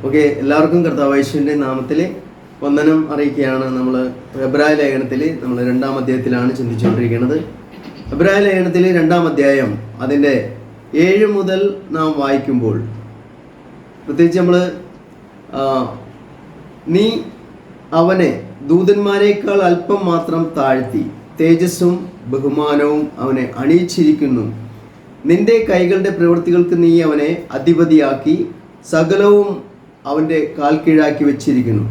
Okay, എല്ലാവർക്കും കർത്താവ് യേശുവിൻ്റെ നാമത്തിൽ വന്ദനം അറിയിക്കുകയാണ്. നമ്മൾ എബ്രായ ലേഖനത്തിൽ നമ്മൾ 2-ാം അധ്യായത്തിലാണ് ചിന്തിച്ചുകൊണ്ടിരിക്കുന്നത്. എബ്രായ ലേഖനത്തിൽ 2-ാം അധ്യായം അതിൻ്റെ 7 മുതൽ നാം വായിക്കുമ്പോൾ, പ്രത്യേകിച്ച് നമ്മൾ നീ അവനെ ദൂതന്മാരെക്കാൾ അല്പം മാത്രം താഴ്ത്തി തേജസ്സും ബഹുമാനവും അവനെ അണിയിച്ചിരിക്കുന്നു. നിന്റെ കൈകളുടെ പ്രവൃത്തികൾക്ക് നീ അവനെ അധിപതിയാക്കി സകലവും അവൻ്റെ കാൽ കീഴാക്കി വെച്ചിരിക്കുന്നു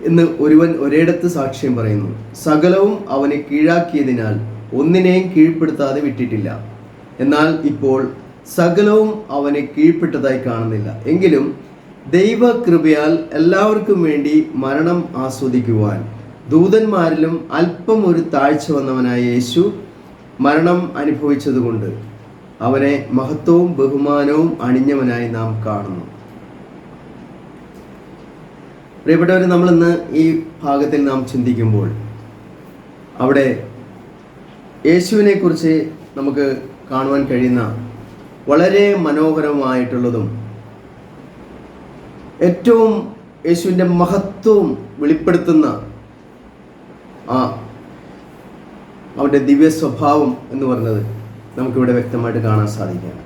എന്ന് ഒരുവൻ ഒരിടത്ത് സാക്ഷ്യം പറയുന്നു. സകലവും അവനെ കീഴാക്കിയതിനാൽ ഒന്നിനെയും കീഴ്പ്പെടുത്താതെ വിട്ടിട്ടില്ല. എന്നാൽ ഇപ്പോൾ സകലവും അവനെ കീഴ്പ്പെട്ടതായി കാണുന്നില്ല. എങ്കിലും ദൈവകൃപയാൽ എല്ലാവർക്കും വേണ്ടി മരണം ആസ്വദിക്കുവാൻ ദൂതന്മാരിലും അല്പം ഒരു താഴ്ച വന്നവനായ യേശു മരണം അനുഭവിച്ചതുകൊണ്ട് അവനെ മഹത്വവും ബഹുമാനവും അണിഞ്ഞവനായി നാം കാണുന്നു. പ്രിയപ്പെട്ടവർ, നമ്മളിന്ന് ഈ ഭാഗത്തിൽ നാം ചിന്തിക്കുമ്പോൾ അവിടെ യേശുവിനെ കുറിച്ച് നമുക്ക് കാണുവാൻ കഴിയുന്ന വളരെ മനോഹരമായിട്ടുള്ളതും ഏറ്റവും യേശുവിൻ്റെ മഹത്വവും വെളിപ്പെടുത്തുന്ന അവൻ്റെ ദിവ്യ സ്വഭാവം എന്ന് പറയുന്നത് നമുക്കിവിടെ വ്യക്തമായിട്ട് കാണാൻ സാധിക്കുകയാണ്.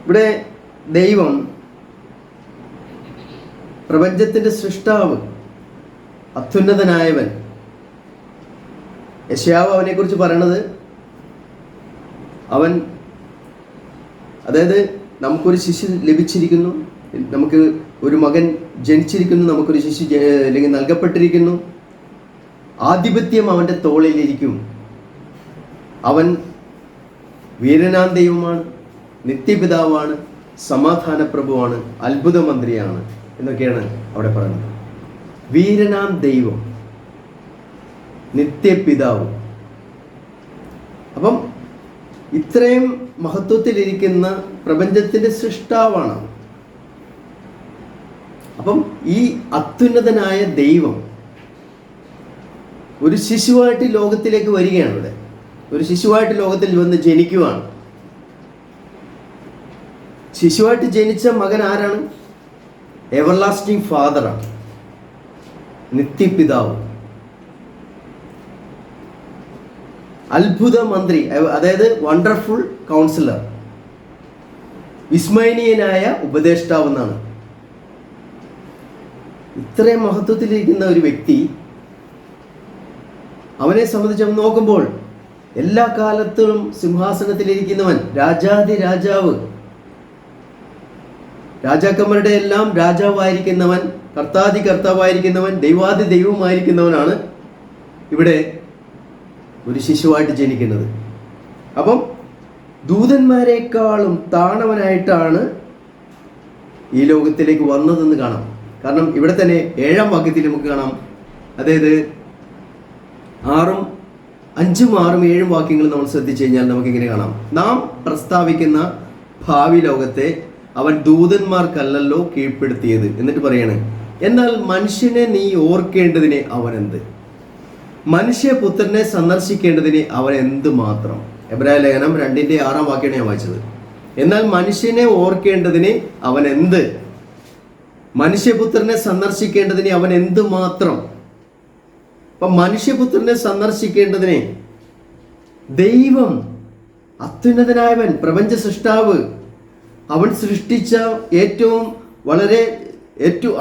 ഇവിടെ ദൈവം പ്രപഞ്ചത്തിൻ്റെ സൃഷ്ടാവ്, അത്യുന്നതനായവൻ. യെശയ്യാവ് അവനെക്കുറിച്ച് പറയണത്, അവൻ, അതായത് നമുക്കൊരു ശിശു ലഭിച്ചിരിക്കുന്നു, നമുക്ക് ഒരു മകൻ ജനിച്ചിരിക്കുന്നു, നമുക്കൊരു ശിശു അല്ലെങ്കിൽ നൽകപ്പെട്ടിരിക്കുന്നു, ആധിപത്യം അവൻ്റെ തോളിലിരിക്കും, അവൻ വീരനാം ദൈവമാണ്, നിത്യപിതാവാണ്, സമാധാന പ്രഭുവാണ്, അത്ഭുത മന്ത്രിയാണ് എന്നൊക്കെയാണ് അവിടെ പറയുന്നത്. വീരനാം ദൈവം, നിത്യപിതാവ്. അപ്പം ഇത്രയും മഹത്വത്തിലിരിക്കുന്ന പ്രപഞ്ചത്തിൻ്റെ സൃഷ്ടാവാണ്. അപ്പം ഈ അത്യുന്നതനായ ദൈവം ഒരു ശിശുവായിട്ട് ലോകത്തിലേക്ക് വരികയാണ്. ഇവിടെ ഒരു ശിശുവായിട്ട് ലോകത്തിൽ വന്ന് ജനിക്കുവാണ്. ശിശുവായിട്ട് ജനിച്ച മകൻ ആരാണ്? എവർലാസ്റ്റിംഗ് ഫാദറാണ്, നിത്യപിതാവ്, അത്ഭുത മന്ത്രി, അതായത് വണ്ടർഫുൾ കൗൺസിലർ, വിസ്മയനീയനായ ഉപദേഷ്ടാവ് എന്നാണ്. ഇത്രയും മഹത്വത്തിലിരിക്കുന്ന ഒരു വ്യക്തി, അവനെ സംബന്ധിച്ച് നോക്കുമ്പോൾ എല്ലാ കാലത്തും സിംഹാസനത്തിലിരിക്കുന്നവൻ, രാജാതി രാജാവ്, രാജാക്കന്മാരുടെ എല്ലാം രാജാവായിരിക്കുന്നവൻ, കർത്താതി കർത്താവായിരിക്കുന്നവൻ, ദൈവാതി ദൈവമായിരിക്കുന്നവനാണ് ഇവിടെ ഒരു ശിശുവായിട്ട് ജനിക്കുന്നത്. അപ്പം ദൂതന്മാരെക്കാളും താണവനായിട്ടാണ് ഈ ലോകത്തിലേക്ക് വന്നതെന്ന് കാണാം. കാരണം ഇവിടെ തന്നെ 7-ാം വാക്യത്തിൽ നമുക്ക് കാണാം, അതായത് 5, 6, 7 വാക്യങ്ങൾ നമ്മൾ ശ്രദ്ധിച്ചു കഴിഞ്ഞാൽ നമുക്കിങ്ങനെ കാണാം, നാം പ്രസ്താവിക്കുന്ന ഭാവി ലോകത്തെ അവൻ ദൂതന്മാർക്കല്ലല്ലോ കീഴ്പ്പെടുത്തിയത്. എന്നിട്ട് പറയാണ്, എന്നാൽ മനുഷ്യനെ നീ ഓർക്കേണ്ടതിനെ അവൻ എന്ത്, മനുഷ്യപുത്രനെ സന്ദർശിക്കേണ്ടതിന് അവൻ എന്ത് മാത്രം. എബ്രായ ലേഖനം 2-ന്റെ 6-ാം വാക്യമാണ് ഞാൻ വായിച്ചത്. എന്നാൽ മനുഷ്യനെ ഓർക്കേണ്ടതിന് അവൻ എന്ത്, മനുഷ്യപുത്രനെ സന്ദർശിക്കേണ്ടതിന് അവൻ എന്ത് മാത്രം. അപ്പം മനുഷ്യപുത്രനെ സന്ദർശിക്കേണ്ടതിന് ദൈവം, അത്യുന്നതനായവൻ, പ്രപഞ്ച സൃഷ്ടാവ്, അവൻ സൃഷ്ടിച്ച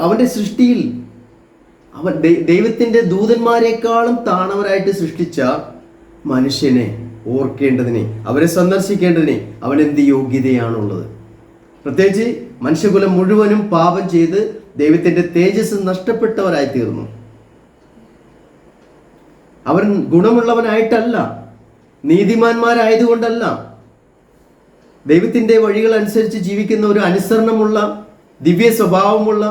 അവൻ്റെ സൃഷ്ടിയിൽ അവൻ ദൈവത്തിൻ്റെ ദൂതന്മാരെക്കാളും താണവരായിട്ട് സൃഷ്ടിച്ച മനുഷ്യനെ ഓർക്കേണ്ടതിന്, അവരെ സന്ദർശിക്കേണ്ടതിന് അവൻ എന്ത് യോഗ്യതയാണുള്ളത്. പ്രത്യേകിച്ച് മനുഷ്യകുലം മുഴുവനും പാപം ചെയ്ത് ദൈവത്തിൻ്റെ തേജസ് നഷ്ടപ്പെട്ടവരായി തീർന്നു. അവൻ ഗുണമുള്ളവനായിട്ടല്ല, നീതിമാന്മാരായതുകൊണ്ടല്ല, ദൈവത്തിൻ്റെ വഴികൾ അനുസരിച്ച് ജീവിക്കുന്ന ഒരു അനുസരണമുള്ള ദിവ്യ സ്വഭാവമുള്ള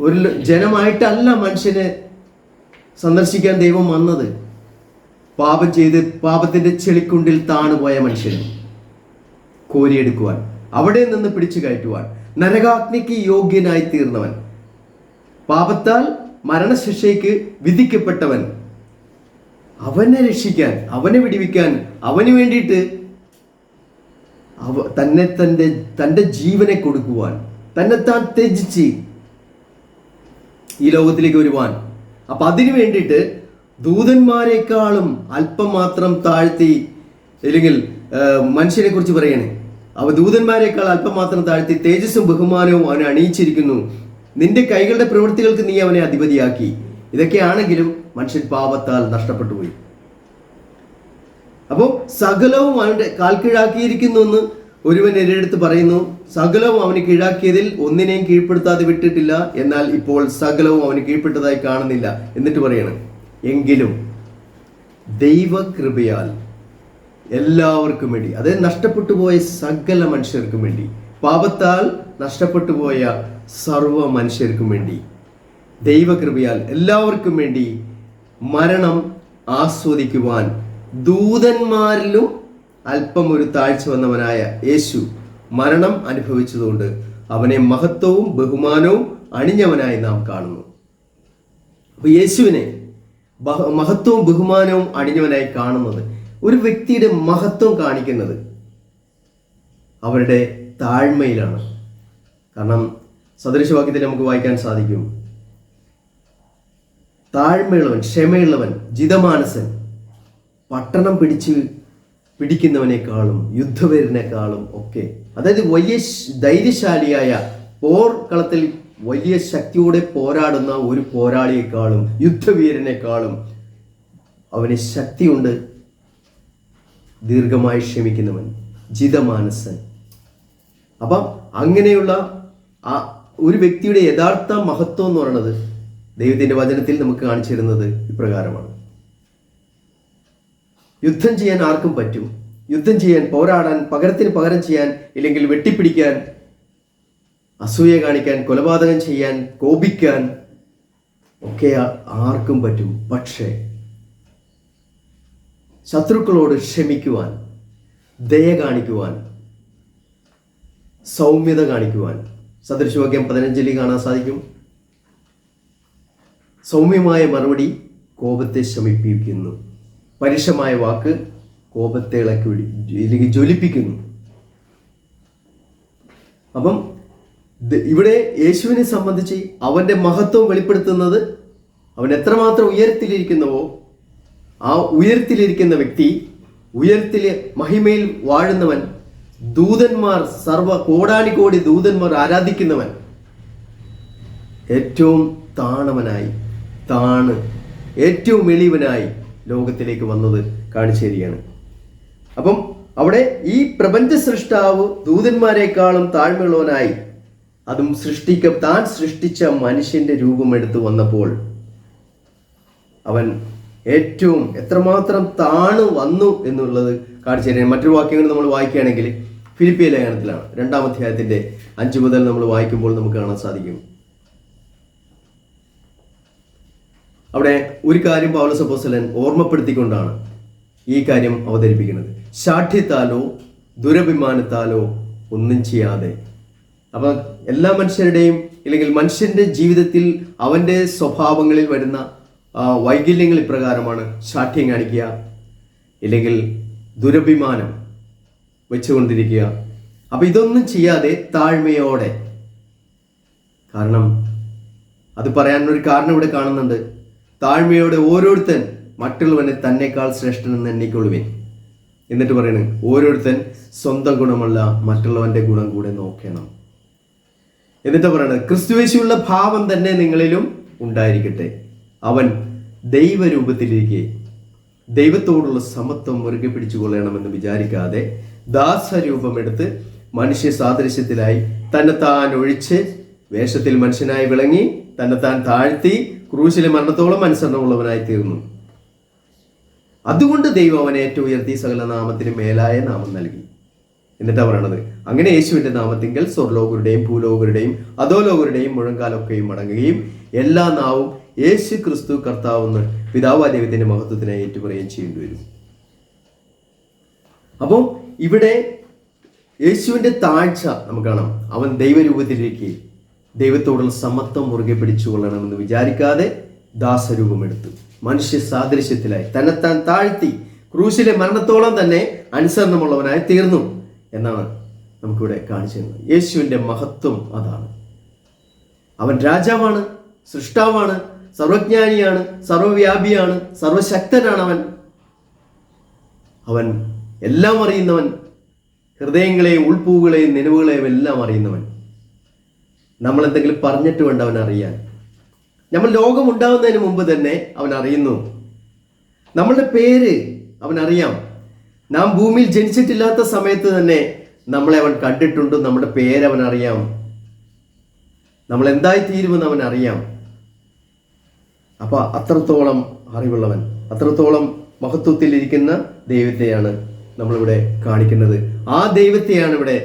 ഒരു ജനമായിട്ടല്ല മനുഷ്യനെ സന്ദർശിക്കാൻ ദൈവം വന്നത്. പാപം ചെയ്ത് പാപത്തിൻ്റെ ചെളിക്കുണ്ടിൽ താണുപോയ മനുഷ്യനെ കോരിയെടുക്കുവാൻ, അവിടെ നിന്ന് പിടിച്ചു കയറ്റുവാൻ, നരകാഗ്നിക്ക് യോഗ്യനായി തീർന്നവൻ, പാപത്താൽ മരണശിക്ഷയ്ക്ക് വിധിക്കപ്പെട്ടവൻ, അവനെ രക്ഷിക്കാൻ, അവനെ വിടിവിക്കാൻ, അവന് വേണ്ടിയിട്ട് തൻ്റെ ജീവനെ കൊടുക്കുവാൻ, തന്നെത്താൻ ത്യജിച്ച് ഈ ലോകത്തിലേക്ക് വരുവാൻ. അപ്പൊ അതിനു വേണ്ടിയിട്ട് ദൂതന്മാരെക്കാളും അല്പം മാത്രം താഴ്ത്തി, അല്ലെങ്കിൽ മനുഷ്യനെ കുറിച്ച് പറയണേ, ദൂതന്മാരെക്കാൾ അല്പം മാത്രം താഴ്ത്തി തേജസ്സും ബഹുമാനവും അവനെ അണിയിച്ചിരിക്കുന്നു. നിന്റെ കൈകളുടെ പ്രവൃത്തികൾക്ക് നീ അവനെ അധിപതിയാക്കി. ഇതൊക്കെയാണെങ്കിലും മനുഷ്യൻ പാപത്താൽ നഷ്ടപ്പെട്ടു പോയി. അപ്പോൾ സകലവും അവന്റെ കാൽ കീഴാക്കിയിരിക്കുന്നു എന്ന് ഒരുവൻ എൻ്റെ അടുത്ത് പറയുന്നു. സകലവും അവന് കീഴാക്കിയതിൽ ഒന്നിനെയും കീഴ്പ്പെടുത്താതെ വിട്ടിട്ടില്ല, എന്നാൽ ഇപ്പോൾ സകലവും അവന് കീഴ്പ്പെട്ടതായി കാണുന്നില്ല. എന്നിട്ട് പറയണം, എങ്കിലും ദൈവകൃപയാൽ എല്ലാവർക്കും വേണ്ടി, അതായത് നഷ്ടപ്പെട്ടു പോയ സകല മനുഷ്യർക്കും വേണ്ടി, പാപത്താൽ നഷ്ടപ്പെട്ടു പോയ സർവ മനുഷ്യർക്കും വേണ്ടി, ദൈവകൃപയാൽ എല്ലാവർക്കും വേണ്ടി മരണം ആസ്വദിക്കുവാൻ ദൂതന്മാരിലും അല്പം ഒരു താഴ്ച വന്നവനായ യേശു മരണം അനുഭവിച്ചതുകൊണ്ട് അവനെ മഹത്വവും ബഹുമാനവും അണിഞ്ഞവനായി നാം കാണുന്നു. അപ്പൊ യേശുവിനെ മഹത്വവും ബഹുമാനവും അണിഞ്ഞവനായി കാണുന്നത്, ഒരു വ്യക്തിയുടെ മഹത്വം കാണിക്കുന്നത് അവരുടെ താഴ്മയിലാണ്. കാരണം സദൃശവാക്യത്തിൽ നമുക്ക് വായിക്കാൻ സാധിക്കും, താഴ്മയുള്ളവൻ, ക്ഷമയുള്ളവൻ, ജിതമാനസൻ പട്ടണം പിടിക്കുന്നവനേക്കാളും യുദ്ധവീരനേക്കാളും ഒക്കെ, അതായത് വലിയ ധൈര്യശാലിയായ പോർക്കളത്തിൽ വലിയ ശക്തിയോടെ പോരാടുന്ന ഒരു പോരാളിയെക്കാളും യുദ്ധവീരനേക്കാളും അവന് ശക്തിയുണ്ട്. ദീർഘമായി ക്ഷമിക്കുന്നവൻ, ജിതമാനസൻ. അപ്പം അങ്ങനെയുള്ള ഒരു വ്യക്തിയുടെ യഥാർത്ഥ മഹത്വം എന്ന് പറയുന്നത് ദൈവത്തിന്റെ വചനത്തിൽ നമുക്ക് കാണിച്ചു തരുന്നത് ഇപ്രകാരമാണ്. യുദ്ധം ചെയ്യാൻ ആർക്കും പറ്റും. യുദ്ധം ചെയ്യാൻ, പോരാടാൻ, പകരത്തിന് പകരം ചെയ്യാൻ, ഇല്ലെങ്കിൽ വെട്ടിപ്പിടിക്കാൻ, അസൂയ കാണിക്കാൻ, കൊലപാതകം ചെയ്യാൻ, കോപിക്കാൻ ഒക്കെ ആർക്കും പറ്റും. പക്ഷേ ശത്രുക്കളോട് ക്ഷമിക്കുവാൻ, ദയ കാണിക്കുവാൻ, സൗമ്യത കാണിക്കുവാൻ സദൃശവാക്യം 15 കാണാൻ സാധിക്കും. സൗമ്യമായ മറുപടി കോപത്തെ ശമിപ്പിക്കുന്നു, പരുഷമായ വാക്ക് കോപത്തെ ഇളക്കി ഇല്ലെങ്കിൽ ജ്വലിപ്പിക്കുന്നു. അപ്പം ഇവിടെ യേശുവിനെ സംബന്ധിച്ച് അവന്റെ മഹത്വം വെളിപ്പെടുത്തുന്നത്, അവൻ എത്രമാത്രം ഉയരത്തിലിരിക്കുന്നുവോ ആ ഉയരത്തിലിരിക്കുന്ന വ്യക്തി, ഉയരത്തിലെ മഹിമയിൽ വാഴുന്നവൻ, ദൂതന്മാർ, കോടാനുകോടി ദൂതന്മാർ ആരാധിക്കുന്നവൻ, ഏറ്റവും താണവനായി, ഏറ്റവും എളിയവനായി ലോകത്തിലേക്ക് വന്നത് കാണിച്ചു തരികയാണ്. അപ്പം അവിടെ ഈ പ്രപഞ്ച സൃഷ്ടാവ് ദൂതന്മാരെക്കാളും താഴ്മയുള്ളവനായി, അതും താൻ സൃഷ്ടിച്ച മനുഷ്യന്റെ രൂപമെടുത്ത് വന്നപ്പോൾ അവൻ ഏറ്റവും എത്രമാത്രം താണു വന്നു എന്നുള്ളത് കാണിച്ചു തരികയാണ്. മറ്റൊരു വാക്യങ്ങൾ നമ്മൾ വായിക്കുകയാണെങ്കിൽ ഫിലിപ്പിയ ലേഖനത്തിലാണ് 2-ാം അധ്യായത്തിന്റെ 5 മുതൽ നമ്മൾ വായിക്കുമ്പോൾ നമുക്ക് കാണാൻ സാധിക്കും. അവിടെ ഒരു കാര്യം പൗലോസ് അപ്പോസ്തലൻ ഓർമ്മപ്പെടുത്തിക്കൊണ്ടാണ് ഈ കാര്യം അവതരിപ്പിക്കുന്നത്. ശാഠ്യത്താലോ ദുരഭിമാനത്താലോ ഒന്നും ചെയ്യാതെ. അപ്പൊ എല്ലാ മനുഷ്യരുടെയും, ഇല്ലെങ്കിൽ മനുഷ്യന്റെ ജീവിതത്തിൽ അവന്റെ സ്വഭാവങ്ങളിൽ വരുന്ന വൈകല്യങ്ങൾ ഇപ്രകാരമാണ്: ശാഠ്യം കാണിക്കുക, ഇല്ലെങ്കിൽ ദുരഭിമാനം വെച്ചുകൊണ്ടിരിക്കുക. അപ്പൊ ഇതൊന്നും ചെയ്യാതെ താഴ്മയോടെ, കാരണം അത് പറയാനൊരു കാരണം ഇവിടെ കാണുന്നുണ്ട്. താഴ്മയോടെ ഓരോരുത്തൻ മറ്റുള്ളവനെ തന്നെക്കാൾ ശ്രേഷ്ഠനെന്ന് എണ്ണിക്കൊള്ളുവിൻ. എന്നിട്ട് പറയണേ, ഓരോരുത്തൻ സ്വന്തം ഗുണമല്ല മറ്റുള്ളവന്റെ ഗുണം കൂടെ നോക്കണം. എന്നിട്ട് പറയണത്, ക്രിസ്തുയേശുവിലുള്ള ഭാവം തന്നെ നിങ്ങളിലും ഉണ്ടായിരിക്കട്ടെ. അവൻ ദൈവരൂപത്തിലിരിക്കെ ദൈവത്തോടുള്ള സമത്വം മുറുകെ പിടിച്ചുകൊള്ളണമെന്ന് വിചാരിക്കാതെ ദാസരൂപമെടുത്ത് മനുഷ്യ സാദൃശ്യത്തിലായി തന്നെത്താൻ ഒഴിച്ച് വേഷത്തിൽ മനുഷ്യനായി വിളങ്ങി തന്നെത്താൻ താഴ്ത്തി ക്രൂശിലെ മരണത്തോളം അനുസരണമുള്ളവനായി തീർന്നു. അതുകൊണ്ട് ദൈവം അവനെ ഏറ്റവും ഉയർത്തി സകല നാമത്തിന് മേലായ നാമം നൽകി. എന്നിട്ടാ പറയണത്, അങ്ങനെ യേശുവിന്റെ നാമത്തിങ്കൽ സ്വർലോകരുടെയും ഭൂലോകരുടെയും അധോലോകരുടെയും മുഴങ്കാലൊക്കെയും മടങ്ങുകയും എല്ലാ നാവും യേശു ക്രിസ്തു കർത്താവെന്ന് പിതാവായ ദൈവത്തിന്റെ മഹത്വത്തിനായി ഏറ്റുപറയുകയും ചെയ്യേണ്ടി വരും. അപ്പം ഇവിടെ യേശുവിന്റെ താഴ്ച നമുക്ക് കാണാം. അവൻ ദൈവരൂപത്തിലേക്ക് ദൈവത്തോടുള്ള സമത്വം മുറുകെ പിടിച്ചുകൊള്ളണമെന്ന് വിചാരിക്കാതെ ദാസരൂപമെടുത്തു, മനുഷ്യ സാദൃശ്യത്തിലായി തന്നെത്താൻ താഴ്ത്തി ക്രൂശിലെ മരണത്തോളം തന്നെ അനുസരണമുള്ളവനായി തീർന്നു. എന്നാണ് നമുക്കിവിടെ കാണിച്ചു തരുന്നത്. യേശുവിൻ്റെ മഹത്വം അതാണ്. അവൻ രാജാവാണ്, സൃഷ്ടാവാണ്, സർവജ്ഞാനിയാണ്, സർവവ്യാപിയാണ്, സർവശക്തനാണ്. അവൻ എല്ലാം അറിയുന്നവൻ, ഹൃദയങ്ങളെയും ഉൾപ്പൂവുകളെയും നിലവുകളെയും എല്ലാം അറിയുന്നവൻ. നമ്മൾ എന്തെങ്കിലും പറഞ്ഞിട്ട് വേണ്ട അവൻ അറിയാൻ. നമ്മൾ ലോകം ഉണ്ടാകുന്നതിന് മുമ്പ് തന്നെ അവൻ അറിയുന്നു. നമ്മളുടെ പേര് അവൻ അറിയാം. നാം ഭൂമിയിൽ ജനിച്ചിട്ടില്ലാത്ത സമയത്ത് തന്നെ നമ്മളെ അവൻ കണ്ടിട്ടുണ്ട്. നമ്മുടെ പേര് അവൻ അറിയാം. നമ്മൾ എന്തായി തീരുമെന്ന് അവൻ അറിയാം. അപ്പൊ അത്രത്തോളം അറിവുള്ളവൻ, അത്രത്തോളം മഹത്വത്തിലിരിക്കുന്ന ദൈവത്തെയാണ് നമ്മളിവിടെ കാണിക്കുന്നത്. ആ ദൈവത്തെയാണ് ഇവിടെ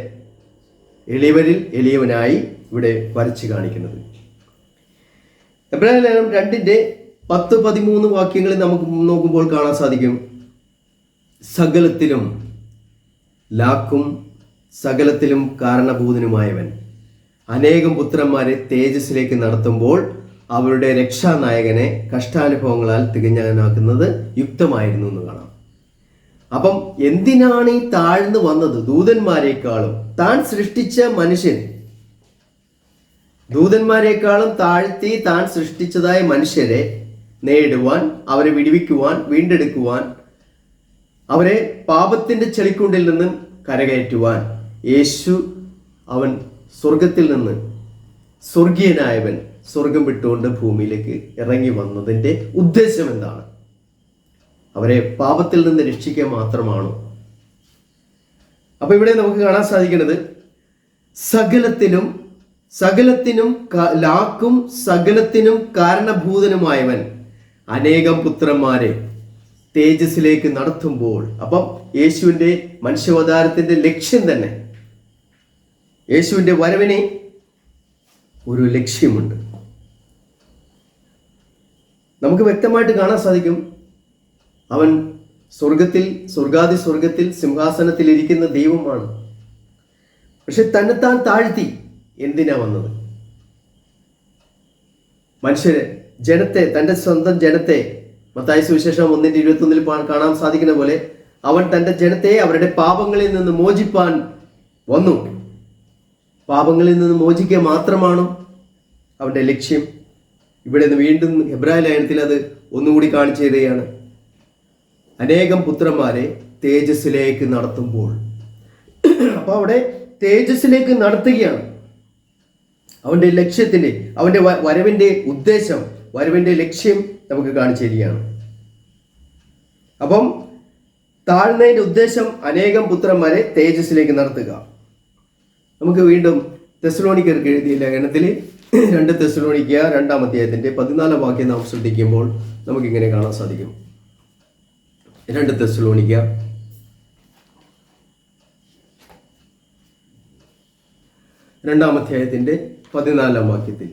എളിയവരിൽ എളിയവനായി ഇവിടെ വരച്ച് കാണിക്കുന്നത്. എബ്രായലേഖനം 2:10-13 വാക്യങ്ങളിൽ നമുക്ക് നോക്കുമ്പോൾ കാണാൻ സാധിക്കും. സകലത്തിലും ലാക്കും സകലത്തിലും കാരണഭൂതനുമായവൻ അനേകം പുത്രന്മാരെ തേജസ്സിലേക്ക് നടത്തുമ്പോൾ അവരുടെ രക്ഷാനായകനെ കഷ്ടാനുഭവങ്ങളാൽ തികഞ്ഞവനാക്കുന്നത് യുക്തമായിരുന്നു എന്ന് കാണാം. അപ്പം എന്തിനാണ് ഈ താഴ്ന്നു വന്നത്? ദൂതന്മാരെക്കാളും താൻ സൃഷ്ടിച്ച മനുഷ്യൻ, ദൂതന്മാരെക്കാളും താഴ്ത്തി താൻ സൃഷ്ടിച്ചതായ മനുഷ്യരെ നേടുവാൻ, അവരെ വിടുവിക്കുവാൻ, വീണ്ടെടുക്കുവാൻ, അവരെ പാപത്തിന്റെ ചെളിക്കുണ്ടിൽ നിന്നും കരകയറ്റുവാൻ യേശു അവൻ സ്വർഗത്തിൽ നിന്ന്, സ്വർഗീയനായവൻ സ്വർഗം വിട്ടുകൊണ്ട് ഭൂമിയിലേക്ക് ഇറങ്ങി വന്നതിൻ്റെ ഉദ്ദേശം എന്താണ്? അവരെ പാപത്തിൽ നിന്ന് രക്ഷിക്കുക മാത്രമാണോ? അപ്പൊ ഇവിടെ നമുക്ക് കാണാൻ സാധിക്കുന്നത് സകലത്തിനും ലാക്കും സകലത്തിനും കാരണഭൂതനുമായവൻ അനേകം പുത്രന്മാരെ തേജസ്സിലേക്ക് നടത്തുമ്പോൾ, അപ്പം യേശുവിൻ്റെ മനുഷ്യാവതാരത്തിന്റെ ലക്ഷ്യം തന്നെ, യേശുവിൻ്റെ വരവിന് ഒരു ലക്ഷ്യമുണ്ട്. നമുക്ക് വ്യക്തമായിട്ട് കാണാൻ സാധിക്കും. അവൻ സ്വർഗാദി സ്വർഗത്തിൽ സിംഹാസനത്തിൽ ഇരിക്കുന്ന ദൈവമാണ്. പക്ഷെ തന്നെത്താൻ താഴ്ത്തി. എന്തിനാ വന്നത്? മനുഷ്യരെ, ജനത്തെ, തൻ്റെ സ്വന്തം ജനത്തെ, മത്തായി സുവിശേഷം 1:21 കാണാൻ സാധിക്കുന്ന പോലെ അവൻ തൻ്റെ ജനത്തെ അവരുടെ പാപങ്ങളിൽ നിന്ന് മോചിപ്പാൻ വന്നു. പാപങ്ങളിൽ നിന്ന് മോചിക്കുക മാത്രമാണോ അവൻ്റെ ലക്ഷ്യം? ഇവിടെ നിന്ന് വീണ്ടും എബ്രായ ലേഖനത്തിൽ അത് ഒന്നുകൂടി കാണിച്ചു തരികയാണ്. അനേകം പുത്രന്മാരെ തേജസ്സിലേക്ക് നടത്തുമ്പോൾ. അപ്പൊ അവിടെ തേജസ്സിലേക്ക് നടത്തുകയാണ്. അവൻ്റെ ലക്ഷ്യത്തിന്റെ, അവൻ്റെ വരവിന്റെ ഉദ്ദേശം, വരവിന്റെ ലക്ഷ്യം നമുക്ക് കാണിച്ചു തരികയാണ്. അപ്പം താഴ്ന്നതിന്റെ ഉദ്ദേശം അനേകം പുത്രന്മാരെ തേജസ്സിലേക്ക് നടത്തുക. നമുക്ക് വീണ്ടും തെസ്സലോനിക്കർക്ക് എഴുതിയ ലേഖനത്തിൽ 2 തെസ്സലോനിക്ക 2-ാം അധ്യായത്തിന്റെ 14-ാം വാക്യം നാം ശ്രദ്ധിക്കുമ്പോൾ നമുക്കിങ്ങനെ കാണാൻ സാധിക്കും. 2 തെസ്സലോനിക്ക 2-ാം അധ്യായത്തിന്റെ 14-ാം വാക്യത്തിൽ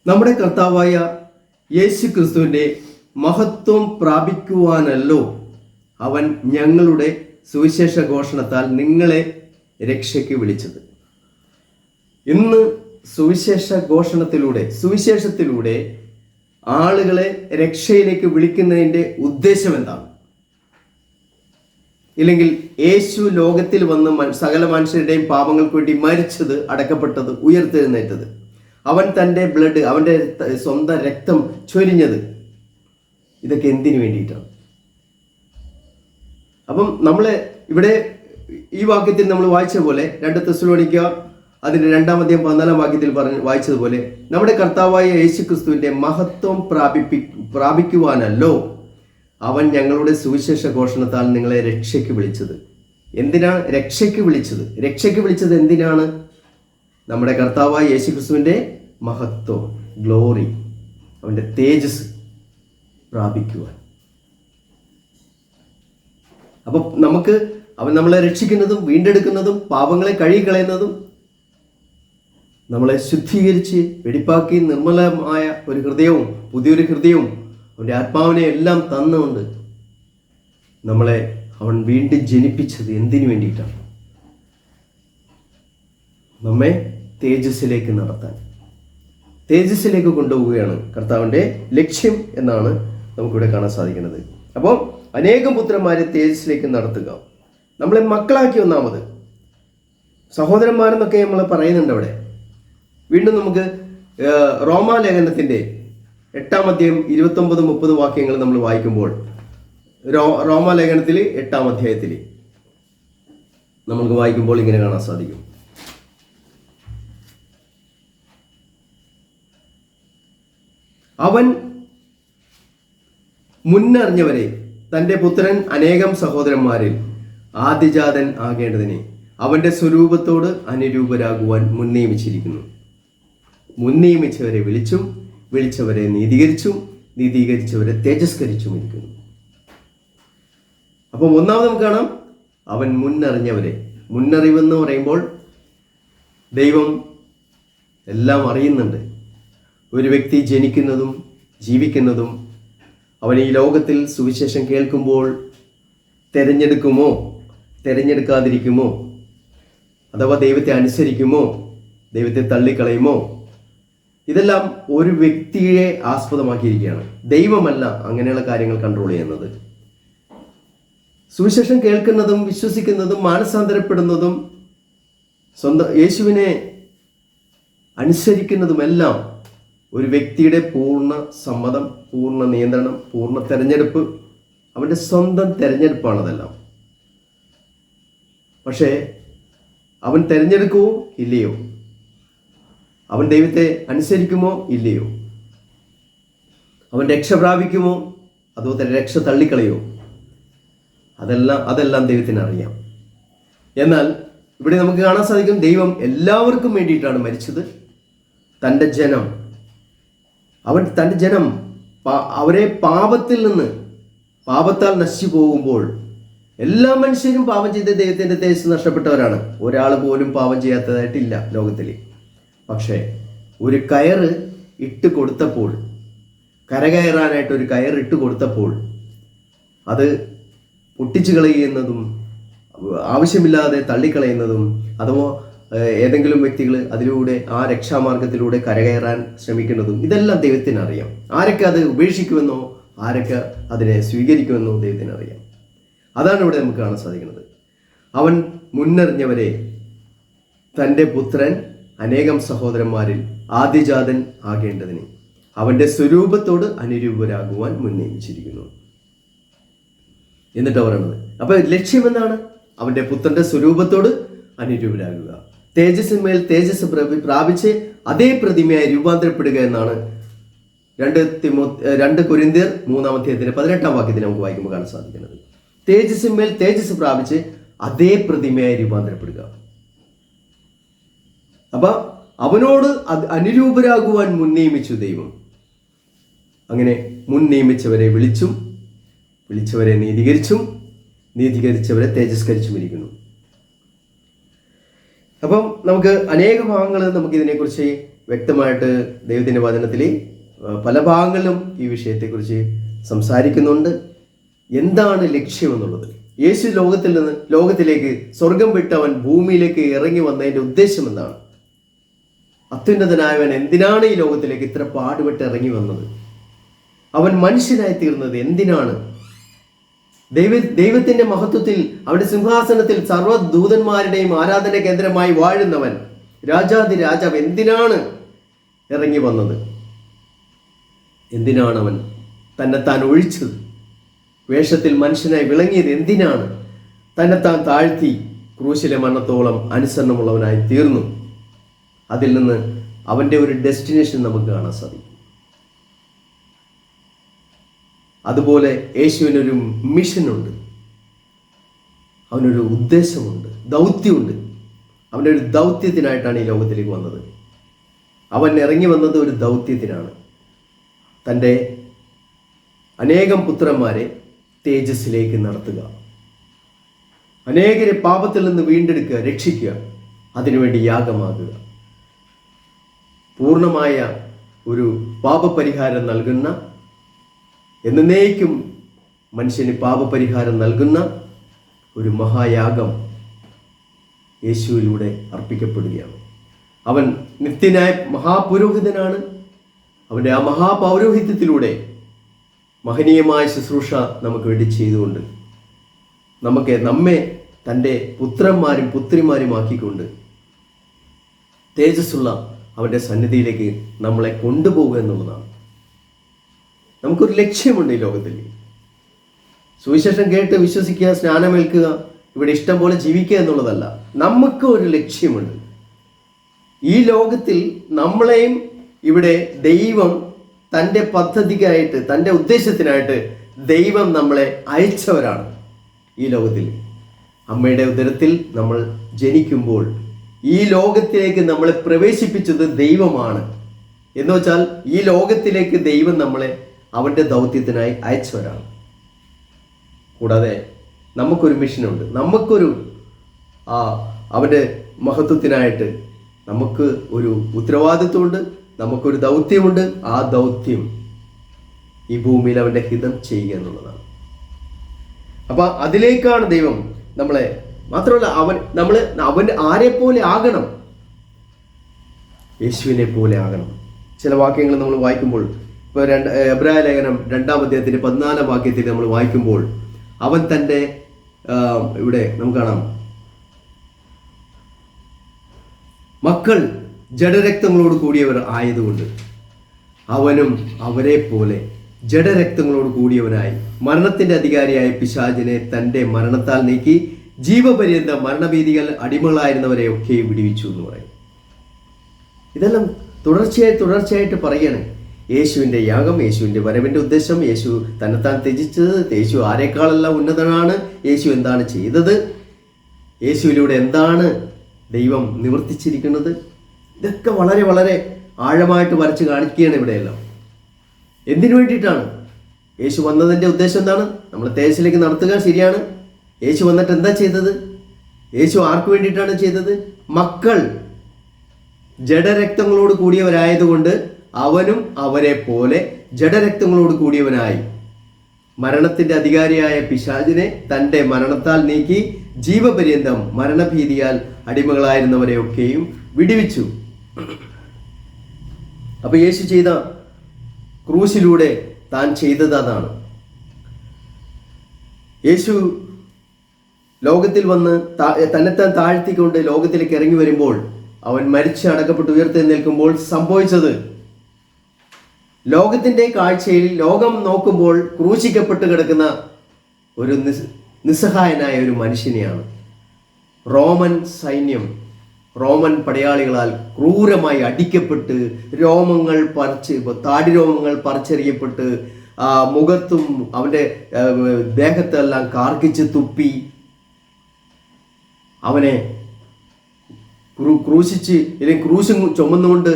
നമ്മുടെ കർത്താവായ യേശു ക്രിസ്തുവിന്റെ മഹത്വം പ്രാപിക്കുവാനല്ലോ അവൻ ഞങ്ങളുടെ സുവിശേഷ ഘോഷണത്താൽ നിങ്ങളെ രക്ഷയ്ക്ക് വിളിച്ചത്. ഇന്ന് സുവിശേഷ ഘോഷണത്തിലൂടെ, സുവിശേഷത്തിലൂടെ ആളുകളെ രക്ഷയിലേക്ക് വിളിക്കുന്നതിൻ്റെ ഉദ്ദേശം എന്താണ്? ഇല്ലെങ്കിൽ യേശു ലോകത്തിൽ വന്ന് സകല മനുഷ്യരുടെയും പാപങ്ങൾക്ക് വേണ്ടി മരിച്ചത്, അടക്കപ്പെട്ടത്, ഉയർത്തെഴുന്നേറ്റത്, അവൻ തൻ്റെ ബ്ലഡ്, അവൻ്റെ സ്വന്തം രക്തം ചൊരിഞ്ഞത്, ഇതൊക്കെ എന്തിനു വേണ്ടിയിട്ടാണ്? അപ്പം നമ്മളെ ഇവിടെ ഈ വാക്യത്തിൽ നമ്മൾ വായിച്ച പോലെ 2 തെസ്സലോനിക്ക അതിൻ്റെ 2-ാം അധ്യായം 14-ാം വാക്യത്തിൽ വായിച്ചതുപോലെ നമ്മുടെ കർത്താവായ യേശു ക്രിസ്തുവിന്റെ മഹത്വം പ്രാപിക്കുവാനല്ലോ അവൻ ഞങ്ങളുടെ സുവിശേഷ ഘോഷണത്താൽ നിങ്ങളെ രക്ഷയ്ക്ക് വിളിച്ചത്. എന്തിനാണ് രക്ഷയ്ക്ക് വിളിച്ചത്? രക്ഷയ്ക്ക് വിളിച്ചത് എന്തിനാണ്? നമ്മുടെ കർത്താവായ യേശു ക്രിസ്തുവിന്റെ മഹത്വം, ഗ്ലോറി, അവൻ്റെ തേജസ് പ്രാപിക്കുവാൻ. അപ്പം അവൻ നമ്മളെ രക്ഷിക്കുന്നതും വീണ്ടെടുക്കുന്നതും പാപങ്ങളെ കഴുകിക്കളയുന്നതും നമ്മളെ ശുദ്ധീകരിച്ച് വെടിപ്പാക്കി നിർമ്മലമായ ഒരു ഹൃദയവും പുതിയൊരു ഹൃദയവും അവൻ്റെ ആത്മാവിനെ എല്ലാം തന്നുകൊണ്ട് നമ്മളെ അവൻ വീണ്ടും ജനിപ്പിച്ചത് എന്തിനു വേണ്ടിയിട്ടാണ്? നമ്മെ തേജസ്സിലേക്ക് നടത്താൻ, തേജസ്സിലേക്ക് കൊണ്ടുപോവുകയാണ് കർത്താവിൻ്റെ ലക്ഷ്യം എന്നാണ് നമുക്കിവിടെ കാണാൻ സാധിക്കുന്നത്. അപ്പോൾ അനേകം പുത്രന്മാരെ തേജസ്സിലേക്ക് നടത്തുക, നമ്മളെ മക്കളാക്കി. ഒന്നാമത് സഹോദരന്മാരെന്നൊക്കെ നമ്മൾ പറയുന്നുണ്ട് അവിടെ. വീണ്ടും നമുക്ക് റോമാലേഖനത്തിൻ്റെ 8-ാം അധ്യായം 29-30 വാക്യങ്ങൾ നമ്മൾ വായിക്കുമ്പോൾ, റോമാലേഖനത്തിൽ 8-ാം അധ്യായത്തിൽ നമുക്ക് വായിക്കുമ്പോൾ ഇങ്ങനെ കാണാൻ സാധിക്കും. അവൻ മുന്നറിഞ്ഞവരെ തൻ്റെ പുത്രൻ അനേകം സഹോദരന്മാരിൽ ആദിജാതൻ ആകേണ്ടതിനെ അവൻ്റെ സ്വരൂപത്തോട് അനുരൂപരാകുവാൻ മുൻനിയമിച്ചിരിക്കുന്നു. മുൻനിയമിച്ചവരെ വിളിച്ചും വിളിച്ചവരെ നീതീകരിച്ചും നീതീകരിച്ചവരെ തേജസ്കരിച്ചും ഇരിക്കുന്നു. അപ്പം ഒന്നാമത് നമുക്ക് കാണാം, അവൻ മുന്നറിഞ്ഞവരെ. മുന്നറിവെന്ന് പറയുമ്പോൾ ദൈവം എല്ലാം അറിയുന്നുണ്ട്. ഒരു വ്യക്തി ജനിക്കുന്നതും ജീവിക്കുന്നതും അവൻ ഈ ലോകത്തിൽ സുവിശേഷം കേൾക്കുമ്പോൾ തിരഞ്ഞെടുക്കുമോ തിരഞ്ഞെടുക്കാതിരിക്കുമോ, അഥവാ ദൈവത്തെ അനുസരിക്കുമോ ദൈവത്തെ തള്ളിക്കളയുമോ, ഇതെല്ലാം ഒരു വ്യക്തിയെ ആസ്പദമാക്കിയിരിക്കുകയാണ്. ദൈവമല്ല അങ്ങനെയുള്ള കാര്യങ്ങൾ കൺട്രോൾ ചെയ്യുന്നത്. സുവിശേഷം കേൾക്കുന്നതും വിശ്വസിക്കുന്നതും മാനസാന്തരപ്പെടുന്നതും സ്വന്തം യേശുവിനെ അനുസരിക്കുന്നതുമെല്ലാം ഒരു വ്യക്തിയുടെ പൂർണ്ണ സമ്മതം, പൂർണ്ണ നിയന്ത്രണം, പൂർണ്ണ തെരഞ്ഞെടുപ്പ്, അവൻ്റെ സ്വന്തം തെരഞ്ഞെടുപ്പാണതെല്ലാം. പക്ഷേ അവൻ തിരഞ്ഞെടുക്കുമോ ഇല്ലയോ, അവൻ ദൈവത്തെ അനുസരിക്കുമോ ഇല്ലയോ, അവൻ രക്ഷ പ്രാപിക്കുമോ അതോ രക്ഷ തള്ളിക്കളയോ, അതെല്ലാം ദൈവത്തിന് അറിയാം. എന്നാൽ ഇവിടെ നമുക്ക് കാണാൻ സാധിക്കും, ദൈവം എല്ലാവർക്കും വേണ്ടിയിട്ടാണ് മരിച്ചത്. തൻ്റെ ജനം അവരെ പാപത്താൽ നശിച്ചു പോകുമ്പോൾ, എല്ലാ മനുഷ്യരും പാപം ചെയ്ത് ദൈവത്തിൻ്റെ തേജസ്സ് നഷ്ടപ്പെട്ടവരാണ്. ഒരാൾ പോലും പാപം ചെയ്യാത്തതായിട്ടില്ല ലോകത്തിൽ. പക്ഷേ ഒരു കയറ് ഇട്ട് കൊടുത്തപ്പോൾ, കരകയറാനായിട്ട് ഒരു കയറ് ഇട്ട് കൊടുത്തപ്പോൾ അത് പൊട്ടിച്ചു കളയുന്നതും ആവശ്യമില്ലാതെ തള്ളിക്കളയുന്നതും, അഥവാ ഏതെങ്കിലും വ്യക്തികൾ അതിലൂടെ ആ രക്ഷാമാർഗത്തിലൂടെ കരകയറാൻ ശ്രമിക്കുന്നതും, ഇതെല്ലാം ദൈവത്തിന് അറിയാം. ആരൊക്കെ അത് ഉപേക്ഷിക്കുമെന്നോ ആരൊക്കെ അതിനെ സ്വീകരിക്കുമെന്നോ ദൈവത്തിന് അറിയാം. അതാണ് ഇവിടെ നമുക്ക് കാണാൻ സാധിക്കുന്നത്. അവൻ മുന്നറിഞ്ഞവരെ തൻ്റെ പുത്രൻ അനേകം സഹോദരന്മാരിൽ ആദിജാതൻ ആകേണ്ടതിന് അവൻ്റെ സ്വരൂപത്തോട് അനുരൂപരാകുവാൻ മുൻനിയമിച്ചിരിക്കുന്നു എന്നിട്ടാണ് പറയുന്നത്. അപ്പൊ ലക്ഷ്യം എന്താണ്? അവൻ്റെ പുത്രന്റെ സ്വരൂപത്തോട് അനുരൂപരാകുക, തേജസ്സിന്മേൽ തേജസ് പ്രാപിച്ച് അതേ പ്രതിമയായി രൂപാന്തരപ്പെടുക എന്നാണ് 2 കൊരിന്ത്യർ 3-ാം അധ്യായത്തിന്റെ 18-ാം വാക്യത്തിൽ നമുക്ക് വായിക്കുമ്പോൾ കാണാൻ സാധിക്കുന്നത്. തേജസ്സിന്മേൽ തേജസ് പ്രാപിച്ച് അതേ പ്രതിമയായി രൂപാന്തരപ്പെടുക. അപ്പൊ അവനോട് അനുരൂപരാകുവാൻ മുൻനിയമിച്ചു ദൈവം. അങ്ങനെ മുൻനിയമിച്ചവരെ വിളിച്ചും വിളിച്ചവരെ നീതീകരിച്ചും നീതീകരിച്ചവരെ തേജസ്കരിച്ചും ഇരിക്കുന്നു. അപ്പം നമുക്ക് അനേക ഭാഗങ്ങൾ നമുക്ക് ഇതിനെക്കുറിച്ച് വ്യക്തമായിട്ട് ദൈവത്തിൻ്റെ വചനത്തിൽ പല ഭാഗങ്ങളിലും ഈ വിഷയത്തെക്കുറിച്ച് സംസാരിക്കുന്നുണ്ട്. എന്താണ് ലക്ഷ്യമെന്നുള്ളത്, യേശു ലോകത്തിൽ നിന്ന് ലോകത്തിലേക്ക് സ്വർഗം വിട്ടവൻ ഭൂമിയിലേക്ക് ഇറങ്ങി വന്നതിൻ്റെ ഉദ്ദേശം എന്താണ്? അത്യുന്നതനായവൻ എന്തിനാണ് ഈ ലോകത്തിലേക്ക് ഇത്ര പാടുപെട്ട് ഇറങ്ങി വന്നത്? അവൻ മനുഷ്യനായി തീർന്നത് എന്തിനാണ്? ദൈവത്തിന്റെ മഹത്വത്തിൽ അവന്റെ സിംഹാസനത്തിൽ സർവ്വദൂതന്മാരുടെയും ആരാധന കേന്ദ്രമായി വാഴുന്നവൻ രാജാതി രാജാവ് എന്തിനാണ് ഇറങ്ങി വന്നത്? എന്തിനാണ് അവൻ തന്നെത്താൻ ഒഴിച്ചത്? വേഷത്തിൽ മനുഷ്യനായി വിളങ്ങിയത് എന്തിനാണ്? തന്നെത്താൻ താഴ്ത്തി ക്രൂശിലെ മരണത്തോളം അനുസരണമുള്ളവനായി തീർന്നു. അതിൽ നിന്ന് അവന്റെ ഒരു ഡെസ്റ്റിനേഷൻ നമുക്ക് കാണാൻ സാധിക്കും. അതുപോലെ യേശുവിനൊരു മിഷനുണ്ട്, അവനൊരു ഉദ്ദേശമുണ്ട്, ദൗത്യമുണ്ട്. അവൻ്റെ ഒരു ദൗത്യത്തിനായിട്ടാണ് ഈ ലോകത്തിലേക്ക് വന്നത്. അവൻ ഇറങ്ങി വന്നത് ഒരു ദൗത്യത്തിനാണ്. തൻ്റെ അനേകം പുത്രന്മാരെ തേജസ്സിലേക്ക് നടത്തുക, അനേകരെ പാപത്തിൽ നിന്ന് വീണ്ടെടുക്കുക, രക്ഷിക്കുക, അതിനുവേണ്ടി യാഗമാകുക, പൂർണ്ണമായ ഒരു പാപപരിഹാരം നൽകുന്ന, എന്നേക്കും മനുഷ്യന് പാപപരിഹാരം നൽകുന്ന ഒരു മഹായാഗം യേശുവിലൂടെ അർപ്പിക്കപ്പെടുകയാണ്. അവൻ നിത്യനായ മഹാപുരോഹിതനാണ്. അവൻ്റെ ആ മഹാപൗരോഹിത്യത്തിലൂടെ മഹനീയമായ ശുശ്രൂഷ നമുക്ക് വേണ്ടി ചെയ്തുകൊണ്ട് നമ്മെ തൻ്റെ പുത്രന്മാരും പുത്രിമാരും ആക്കിക്കൊണ്ട് തേജസ്സുള്ള അവൻ്റെ സന്നിധിയിലേക്ക് നമ്മളെ കൊണ്ടുപോകുക എന്നുള്ളതാണ്. നമുക്കൊരു ലക്ഷ്യമുണ്ട് ഈ ലോകത്തിൽ. സുവിശേഷം കേട്ട് വിശ്വസിക്കുക, സ്നാനമേൽക്കുക, ഇവിടെ ഇഷ്ടം പോലെ ജീവിക്കുക എന്നുള്ളതല്ല. നമുക്ക് ഒരു ലക്ഷ്യമുണ്ട്. ഈ ലോകത്തിൽ നമ്മളെയും ഇവിടെ ദൈവം തൻ്റെ പദ്ധതിക്കായിട്ട്, തൻ്റെ ഉദ്ദേശത്തിനായിട്ട് ദൈവം നമ്മളെ അയച്ചവരാണ്. ഈ ലോകത്തിൽ അമ്മയുടെ ഉദരത്തിൽ നമ്മൾ ജനിക്കുമ്പോൾ ഈ ലോകത്തിലേക്ക് നമ്മളെ പ്രവേശിപ്പിച്ചത് ദൈവമാണ്. എന്ന് വെച്ചാൽ ഈ ലോകത്തിലേക്ക് ദൈവം നമ്മളെ അവൻ്റെ ദൗത്യത്തിനായി അയച്ചവരാണ്. കൂടാതെ നമുക്കൊരു മിഷനുണ്ട്. നമുക്കൊരു അവൻ്റെ മഹത്വത്തിനായിട്ട് നമുക്ക് ഒരു ഉത്തരവാദിത്വമുണ്ട്, നമുക്കൊരു ദൗത്യമുണ്ട്. ആ ദൗത്യം ഈ ഭൂമിയിൽ അവൻ്റെ ഹിതം ചെയ്യുക എന്നുള്ളതാണ്. അപ്പം അതിലേക്കാണ് ദൈവം നമ്മളെ. മാത്രമല്ല അവൻ ആരെ പോലെ ആകണം? യേശുവിനെ പോലെ ആകണം. ചില വാക്യങ്ങൾ നമ്മൾ വായിക്കുമ്പോൾ, ഇപ്പോൾ എബ്രായ ലേഖനം 2-ാം അധ്യായത്തിൻ്റെ 14-ാം വാക്യത്തിൽ നമ്മൾ വായിക്കുമ്പോൾ അവൻ തൻ്റെ ഇവിടെ നമുക്ക് കാണാം, മക്കൾ ജഡരക്തങ്ങളോട് കൂടിയവർ ആയതുകൊണ്ട് അവനും അവരെ പോലെ ജഡരക്തങ്ങളോട് കൂടിയവനായി മരണത്തിൻ്റെ അധികാരിയായ പിശാചിനെ തൻ്റെ മരണത്താൽ നീക്കി ജീവപര്യന്ത മരണഭീതികൾ അടിമകളായിരുന്നവരെ ഒക്കെ വിടുവിച്ചു എന്ന് പറയും. ഇതെല്ലാം തുടർച്ചയായിട്ട് പറയണേ. യേശുവിൻ്റെ യാഗം, യേശുവിൻ്റെ വരവിൻ്റെ ഉദ്ദേശം, യേശു തന്നെത്താൻ ത്യജിച്ചത്, യേശു ആരെക്കാളെല്ലാം ഉന്നതനാണ്, യേശു എന്താണ് ചെയ്തത്, യേശുവിലൂടെ എന്താണ് ദൈവം നിവർത്തിച്ചിരിക്കുന്നത്, ഇതൊക്കെ വളരെ വളരെ ആഴമായിട്ട് വരച്ച് കാണിക്കുകയാണ് ഇവിടെയെല്ലാം. എന്തിനു വേണ്ടിയിട്ടാണ് യേശു വന്നതിൻ്റെ ഉദ്ദേശം? എന്താണ്? നമ്മളെ തേജസ്സിലേക്ക് നടത്തുക, ശരിയാണ്. യേശു വന്നിട്ട് എന്താ ചെയ്തത്? യേശു ആർക്ക് വേണ്ടിയിട്ടാണ് ചെയ്തത്? മക്കൾ ജഡരക്തങ്ങളോട് കൂടിയവരായതുകൊണ്ട് അവനും അവരെ പോലെ ജഡരക്തങ്ങളോട് കൂടിയവനായി മരണത്തിൻ്റെ അധികാരിയായ പിശാചിനെ തൻ്റെ മരണത്താൽ നീക്കി ജീവപര്യന്തം മരണഭീതിയാൽ അടിമകളായിരുന്നവരെയൊക്കെയും വിടുവിച്ചു. അപ്പൊ യേശു ചെയ്ത ക്രൂശിലൂടെ താൻ ചെയ്തത് അതാണ്. യേശു ലോകത്തിൽ വന്ന് തന്നെത്താൻ താഴ്ത്തിക്കൊണ്ട് ലോകത്തിലേക്ക് ഇറങ്ങി വരുമ്പോൾ, അവൻ മരിച്ച് അടക്കപ്പെട്ട് ഉയർത്തെഴുന്നേൽക്കുമ്പോൾ സംഭവിച്ചത്, ലോകത്തിൻ്റെ കാഴ്ചയിൽ ലോകം നോക്കുമ്പോൾ ക്രൂശിക്കപ്പെട്ട് കിടക്കുന്ന ഒരു നിസ്സഹായനായ ഒരു മനുഷ്യനെയാണ് റോമൻ സൈന്യം, റോമൻ പടയാളികളാൽ ക്രൂരമായി അടിക്കപ്പെട്ട് താടി രോമങ്ങൾ പറിച്ചെറിയപ്പെട്ട് മുഖത്തും അവൻ്റെ ദേഹത്തെല്ലാം കാർക്കിച്ച് തുപ്പി അവനെ ക്രൂശിച്ച് അല്ലെങ്കിൽ ക്രൂശും ചുമന്നുകൊണ്ട്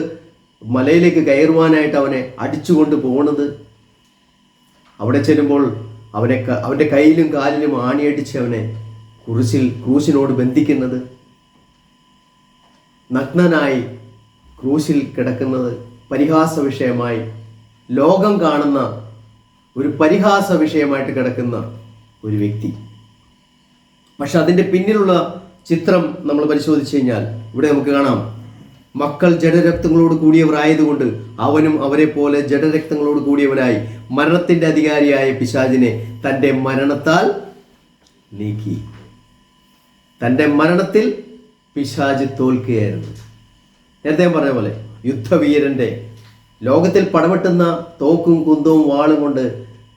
മലയിലേക്ക് കയറുവാനായിട്ട് അവനെ അടിച്ചുകൊണ്ട് പോകുന്നത്. അവിടെ ചെല്ലുമ്പോൾ അവൻ്റെ കയ്യിലും കാലിലും ആണിയടിച്ച് അവനെ ക്രൂശിനോട് ബന്ധിക്കുന്നത്, നഗ്നനായി ക്രൂശിൽ കിടക്കുന്നത് പരിഹാസ വിഷയമായി ലോകം കാണുന്ന ഒരു പരിഹാസ വിഷയമായിട്ട് കിടക്കുന്ന ഒരു വ്യക്തി. പക്ഷെ അതിൻ്റെ പിന്നിലുള്ള ചിത്രം നമ്മൾ പരിശോധിച്ച് കഴിഞ്ഞാൽ ഇവിടെ നമുക്ക് കാണാം, മക്കൾ ജഡരക്തങ്ങളോട് കൂടിയവർ ആയതുകൊണ്ട് അവനും അവരെ പോലെ ജഡരക്തങ്ങളോട് കൂടിയവനായി മരണത്തിൻ്റെ അധികാരിയായ പിശാചിനെ തൻ്റെ മരണത്താൽ നീക്കി. തൻ്റെ മരണത്തിൽ പിശാച് തോൽക്കുകയായിരുന്നു. നേരത്തെ ഞാൻ പറഞ്ഞ പോലെ യുദ്ധവീരൻ്റെ ലോകത്തിൽ പടവെട്ടുന്ന തോക്കും കുന്തവും വാളും കൊണ്ട്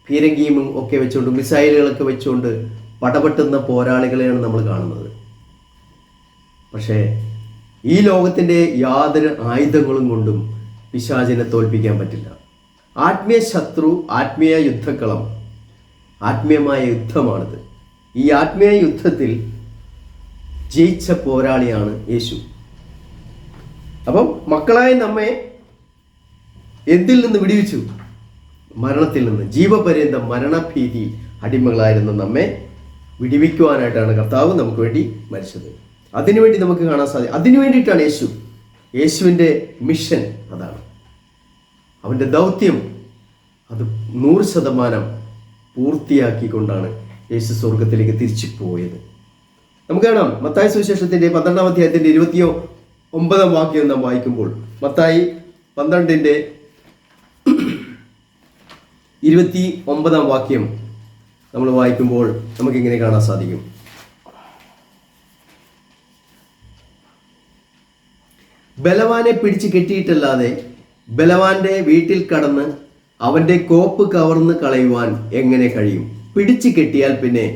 പീരങ്കിയും ഒക്കെ വെച്ചുകൊണ്ട് മിസൈലുകളൊക്കെ വെച്ചുകൊണ്ട് പടവെട്ടുന്ന പോരാളികളെയാണ് നമ്മൾ കാണുന്നത്. പക്ഷേ ഈ ലോകത്തിൻ്റെ യാതൊരു ആയുധങ്ങളും കൊണ്ടും പിശാചിനെ തോൽപ്പിക്കാൻ പറ്റില്ല. ആത്മീയ ശത്രു, ആത്മീയ യുദ്ധക്കളം, ആത്മീയമായ യുദ്ധമാണിത്. ഈ ആത്മീയ യുദ്ധത്തിൽ ജയിച്ച പോരാളിയാണ് യേശു. അപ്പം മക്കളായ നമ്മെ എന്തിൽ നിന്ന് വിടുവിച്ചു? മരണത്തിൽ നിന്ന്. ജീവപര്യന്തം മരണഭീതി അടിമകളായിരുന്ന നമ്മെ വിടുവിക്കുവാനായിട്ടാണ് കർത്താവ് നമുക്ക് വേണ്ടി മരിച്ചത്. അതിനുവേണ്ടി നമുക്ക് കാണാൻ സാധിക്കും. അതിനു വേണ്ടിയിട്ടാണ് യേശുവിൻ്റെ മിഷൻ അതാണ്. അവൻ്റെ ദൗത്യം അത് 100% പൂർത്തിയാക്കിക്കൊണ്ടാണ് യേശു സ്വർഗത്തിലേക്ക് തിരിച്ചു പോയത്. നമുക്ക് കാണാം മത്തായി സുവിശേഷത്തിൻ്റെ 12-ാം അധ്യായത്തിൻ്റെ 29-ാം വാക്യം നാം വായിക്കുമ്പോൾ, മത്തായി 12-ന്റെ 29 വാക്യം നമ്മൾ വായിക്കുമ്പോൾ നമുക്കിങ്ങനെ കാണാൻ സാധിക്കും. ബലവാനെ പിടിച്ച് കെട്ടിയിട്ടല്ലാതെ ബലവാന്റെ വീട്ടിൽ കടന്ന് അവന്റെ കോപ്പ് കവർന്ന് കളയുവാൻ എങ്ങനെ കഴിയും? പിടിച്ചു കെട്ടിയാൽ പിന്നെ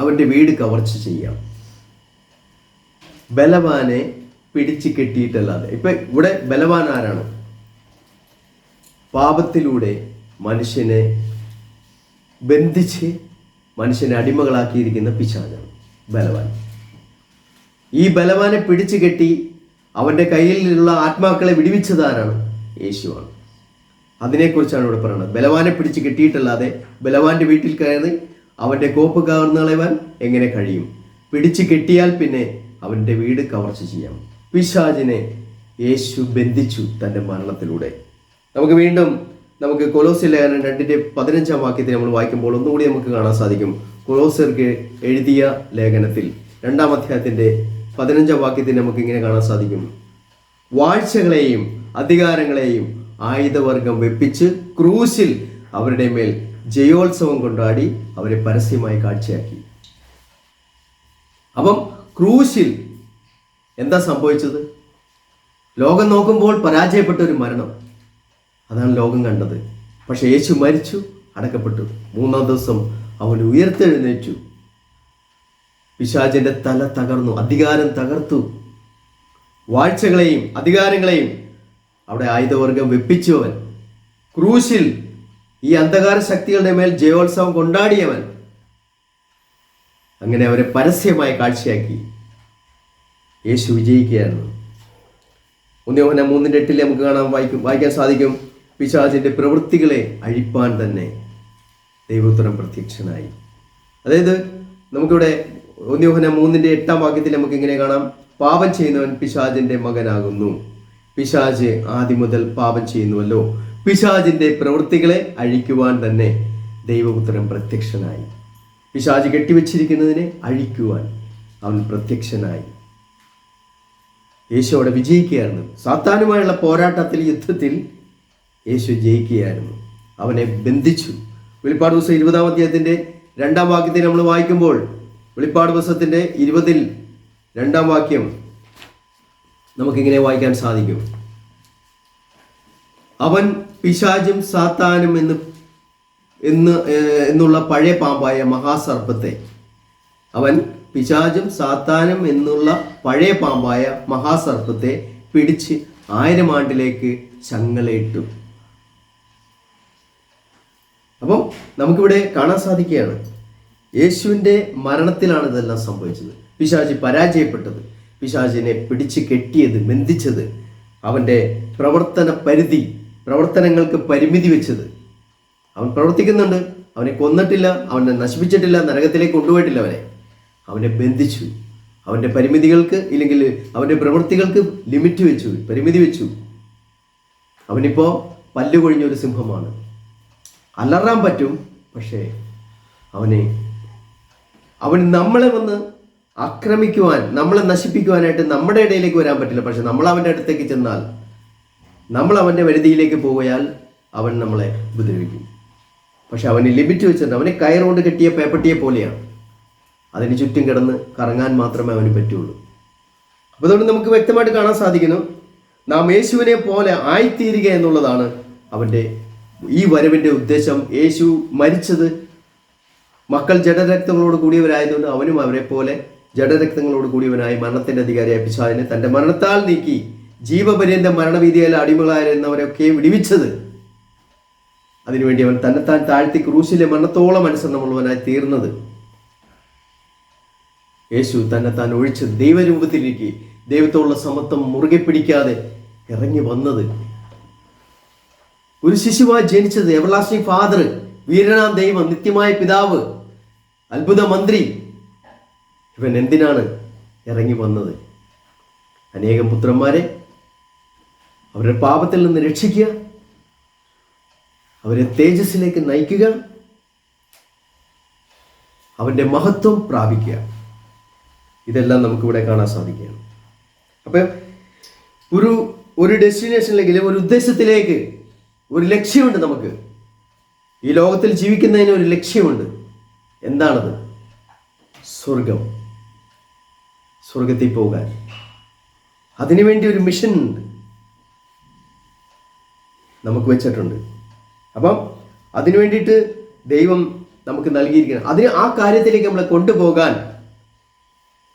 അവന്റെ വീട് കവർച്ച ചെയ്യാം. ബലവാനെ പിടിച്ചു കെട്ടിയിട്ടല്ലാതെ. ഇപ്പൊ ഇവിടെ ബലവാൻ ആരാണ്? പാപത്തിലൂടെ മനുഷ്യനെ ബന്ധിച്ച് മനുഷ്യനെ അടിമകളാക്കിയിരിക്കുന്ന പിശാചാണ് ബലവാൻ. ഈ ബലവാനെ പിടിച്ചു കെട്ടി അവന്റെ കയ്യിലുള്ള ആത്മാക്കളെ വിടുവിച്ചതാരാണ്? യേശുവാണ്. അതിനെക്കുറിച്ചാണ് ഇവിടെ പറയുന്നത്. ബലവാനെ പിടിച്ച് കെട്ടിയിട്ടല്ലാതെ ബലവാന്റെ വീട്ടിൽ കയറി അവന്റെ കോപ്പ് കവർന്നു കളയുവാൻ എങ്ങനെ കഴിയും? പിടിച്ചു കെട്ടിയാൽ പിന്നെ അവന്റെ വീട് കവർച്ച ചെയ്യാം. പിശാചിനെ യേശു ബന്ധിച്ചു തന്റെ മരണത്തിലൂടെ. നമുക്ക് കൊലോസ്യർ ലേഖനം 2:15 വാക്യത്തിൽ നമ്മൾ വായിക്കുമ്പോൾ ഒന്നുകൂടി നമുക്ക് കാണാൻ സാധിക്കും. കൊലോസ്യർക്ക് എഴുതിയ ലേഖനത്തിൽ 2-ാം അധ്യായത്തിന്റെ 15 വാക്യത്തിൽ നമുക്ക് ഇങ്ങനെ കാണാൻ സാധിക്കും. വാഴ്ചകളെയും അധികാരങ്ങളെയും ആയുധവർഗം വെപ്പിച്ച് ക്രൂശിൽ അവരുടെ മേൽ ജയോത്സവം കൊണ്ടാടി അവരെ പരസ്യമായി കാഴ്ചയാക്കി. അപ്പം ക്രൂശിൽ എന്താ സംഭവിച്ചത്? ലോകം നോക്കുമ്പോൾ പരാജയപ്പെട്ട ഒരു മരണം, അതാണ് ലോകം കണ്ടത്. പക്ഷെ യേശു മരിച്ചു, അടക്കപ്പെട്ടു. 3-ാം ദിവസം അവൻ ഉയർത്തെഴുന്നേറ്റു. പിശാചിന്റെ തല തകർന്നു, അധികാരം തകർത്തു. വാഴ്ചകളെയും അധികാരങ്ങളെയും അവിടെ ആയുധവർഗം വെപ്പിച്ചു. അവൻ ക്രൂശിൽ ഈ അന്ധകാര ശക്തികളുടെ മേൽ ജയോത്സവം കൊണ്ടാടിയവൻ. അങ്ങനെ അവരെ പരസ്യമായി കാഴ്ചയാക്കി. യേശു വിജയിക്കുകയായിരുന്നു. 1 യോഹന്നാൻ 3:8 നമുക്ക് വായിക്കാൻ സാധിക്കും. പിശാചിന്റെ പ്രവൃത്തികളെ അഴിപ്പാൻ തന്നെ ദൈവപുത്രൻ പ്രത്യക്ഷനായി. അതായത് നമുക്കിവിടെ 1 യോഹന്നാൻ 3:8 വാക്യത്തിൽ നമുക്ക് ഇങ്ങനെ കാണാം. പാപം ചെയ്യുന്നവൻ പിശാചിന്റെ മകനാകുന്നു. പിശാച് ആദ്യം മുതൽ പാപം ചെയ്യുന്നുവല്ലോ. പിശാചിന്റെ പ്രവൃത്തികളെ അഴിക്കുവാൻ തന്നെ ദൈവപുത്രൻ പ്രത്യക്ഷനായി. പിശാച് കെട്ടിവെച്ചിരിക്കുന്നതിനെ അഴിക്കുവാൻ അവൻ പ്രത്യക്ഷനായി. യേശു അവിടെ വിജയിക്കുകയായിരുന്നു. സാത്താനുമായുള്ള പോരാട്ടത്തിൽ, യുദ്ധത്തിൽ യേശു ജയിക്കുകയായിരുന്നു. അവനെ ബന്ധിച്ചു. വെളിപ്പാട് പുസ്തകം 20-ാം അധ്യായത്തിന്റെ 2-ാം വാക്യത്തിൽ നമ്മൾ വായിക്കുമ്പോൾ, വെളിപ്പാട് പുസ്തകത്തിന്റെ 20-ൽ 2-ാം വാക്യം നമുക്കിങ്ങനെ വായിക്കാൻ സാധിക്കും. അവൻ പിശാചും സാത്താനും എന്നുള്ള പഴയ പാമ്പായ മഹാസർപ്പത്തെ, അവൻ പിശാചും സാത്താനും എന്നുള്ള പഴയ പാമ്പായ മഹാസർപ്പത്തെ പിടിച്ച് 1000 ആണ്ടിലേക്ക് ചങ്ങലയിട്ടു. അപ്പം നമുക്കിവിടെ കാണാൻ സാധിക്കുകയാണ്, യേശുവിൻ്റെ മരണത്തിലാണ് ഇതെല്ലാം സംഭവിച്ചത്. പിശാച് പരാജയപ്പെട്ടത്, പിശാചിനെ പിടിച്ച് കെട്ടിയത്, ബന്ധിച്ചത്, അവൻ്റെ പ്രവർത്തനങ്ങൾക്ക് പരിമിതി വെച്ചത്. അവൻ പ്രവർത്തിക്കുന്നുണ്ട്, അവനെ കൊന്നിട്ടില്ല, അവനെ നശിപ്പിച്ചിട്ടില്ല, നരകത്തിലേക്ക് കൊണ്ടുപോയിട്ടില്ല. അവനെ ബന്ധിച്ചു. അവൻ്റെ പരിമിതികൾക്ക്, ഇല്ലെങ്കിൽ അവൻ്റെ പ്രവൃത്തികൾക്ക് ലിമിറ്റ് വെച്ചു, പരിമിതി വെച്ചു. അവനിപ്പോൾ പല്ലുകൊഴിഞ്ഞൊരു സിംഹമാണ്. അലറാൻ പറ്റും, പക്ഷേ അവന് നമ്മളെ വന്ന് ആക്രമിക്കുവാൻ, നമ്മളെ നശിപ്പിക്കുവാനായിട്ട് നമ്മുടെ ഇടയിലേക്ക് വരാൻ പറ്റില്ല. പക്ഷെ നമ്മൾ അവൻ്റെ അടുത്തേക്ക് ചെന്നാൽ, നമ്മൾ അവൻ്റെ വരുതിയിലേക്ക് പോയാൽ അവൻ നമ്മളെ ഉപദ്രവിക്കും. പക്ഷെ അവന് ലിമിറ്റ് വെച്ചിട്ടുണ്ട്. അവനെ കയറുകൊണ്ട് കെട്ടിയ പേപ്പട്ടിയെ പോലെയാണ്. അതിന് ചുറ്റും കിടന്ന് കറങ്ങാൻ മാത്രമേ അവന് പറ്റുള്ളൂ. അപ്പോൾ അതുകൊണ്ട് നമുക്ക് വ്യക്തമായിട്ട് കാണാൻ സാധിക്കുന്നു, നാം യേശുവിനെ പോലെ ആയിത്തീരുക എന്നുള്ളതാണ് അവൻ്റെ ഈ വരവിൻ്റെ ഉദ്ദേശം. യേശു മരിച്ചത് മക്കൾ ജഡരക്തങ്ങളോട് കൂടിയവരായതുകൊണ്ട് അവനും അവരെ പോലെ ജഡരക്തങ്ങളോട് കൂടിയവനായി മരണത്തിൻ്റെ അധികാരിയായ പിശാചിനെ തൻ്റെ മരണത്താൽ നീക്കി ജീവപര്യന്തം മരണവീതിയിൽ അടിമകളായിരുന്നവരെയൊക്കെ വിടിവിച്ചത്. അതിനുവേണ്ടി അവൻ തന്നെത്താൻ താഴ്ത്തി ക്രൂശിലെ മരണത്തോളം അനുസരണമുള്ളവനായി തീർന്നത്. യേശു തന്നെത്താൻ ഒഴിച്ചത്, ദൈവരൂപത്തിലേക്ക് ദൈവത്തോടുള്ള സമത്വം മുറുകെ പിടിക്കാതെ ഇറങ്ങി വന്നത്, ഒരു ശിശുവായി ജനിച്ചത്, എവർലാസ്റ്റിംഗ് ഫാദർ, വീരനാം ദൈവം, നിത്യമായ പിതാവ്, അത്ഭുത മന്ത്രി. ഇവൻ എന്തിനാണ് ഇറങ്ങി വന്നത്? അനേകം പുത്രന്മാരെ അവരുടെ പാപത്തിൽ നിന്ന് രക്ഷിക്കുക, അവരെ തേജസ്സിലേക്ക് നയിക്കുക, അവൻ്റെ മഹത്വം പ്രാപിക്കുക. ഇതെല്ലാം നമുക്കിവിടെ കാണാൻ സാധിക്കുകയാണ്. അപ്പം ഒരു ഡെസ്റ്റിനേഷനിലേക്ക്, ഒരു ഉദ്ദേശത്തിലേക്ക്, ഒരു ലക്ഷ്യമുണ്ട് നമുക്ക്. ഈ ലോകത്തിൽ ജീവിക്കുന്നതിന് ഒരു ലക്ഷ്യമുണ്ട്. എന്താണത്? സ്വർഗം, സ്വർഗത്തിൽ പോകാൻ. അതിനുവേണ്ടി ഒരു മിഷൻ നമുക്ക് വെച്ചിട്ടുണ്ട്. അപ്പം അതിനു വേണ്ടിയിട്ട് ദൈവം നമുക്ക് നൽകിയിരിക്കണം. ആ കാര്യത്തിലേക്ക് നമ്മളെ കൊണ്ടുപോകാൻ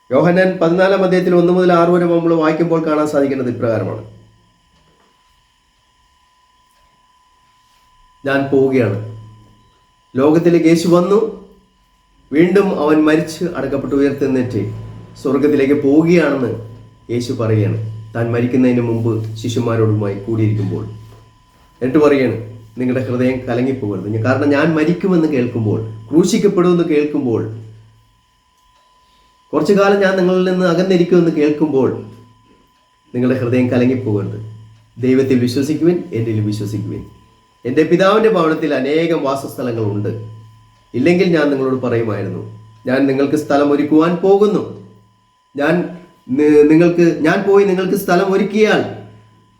യോഹന്നാൻ 14 അധ്യായത്തിൽ 1 മുതൽ 6 വരെ നമ്മൾ വായിക്കുമ്പോൾ കാണാൻ സാധിക്കുന്നത് ഇപ്രകാരമാണ്: ഞാൻ പോവുകയാണ്. ലോകത്തിലേക്ക് യേശു വന്നു, വീണ്ടും അവൻ മരിച്ച് അടക്കപ്പെട്ട് ഉയർത്തെഴുന്നേറ്റ് സ്വർഗത്തിലേക്ക് പോവുകയാണെന്ന് യേശു പറയുകയാണ്. താൻ മരിക്കുന്നതിന് മുമ്പ് ശിഷ്യന്മാരോടുമായി കൂടിയിരിക്കുമ്പോൾ എന്നിട്ട് പറയുകയാണ്, നിങ്ങളുടെ ഹൃദയം കലങ്ങിപ്പോകരുത്. കാരണം ഞാൻ മരിക്കുമെന്ന് കേൾക്കുമ്പോൾ, ക്രൂശിക്കപ്പെടുമെന്ന് കേൾക്കുമ്പോൾ, കുറച്ചു കാലം ഞാൻ നിങ്ങളിൽ നിന്ന് അകന്നിരിക്കുമെന്ന് കേൾക്കുമ്പോൾ നിങ്ങളുടെ ഹൃദയം കലങ്ങിപ്പോകരുത്. ദൈവത്തിൽ വിശ്വസിക്കുവിൻ, എന്നിൽ വിശ്വസിക്കുവിൻ. എൻ്റെ പിതാവിൻ്റെ ഭവനത്തിൽ അനേകം വാസസ്ഥലങ്ങളുണ്ട്. ഇല്ലെങ്കിൽ ഞാൻ നിങ്ങളോട് പറയുമായിരുന്നു. ഞാൻ നിങ്ങൾക്ക് സ്ഥലം ഒരുക്കുവാൻ പോകുന്നു. ഞാൻ പോയി നിങ്ങൾക്ക് സ്ഥലം ഒരുക്കിയാൽ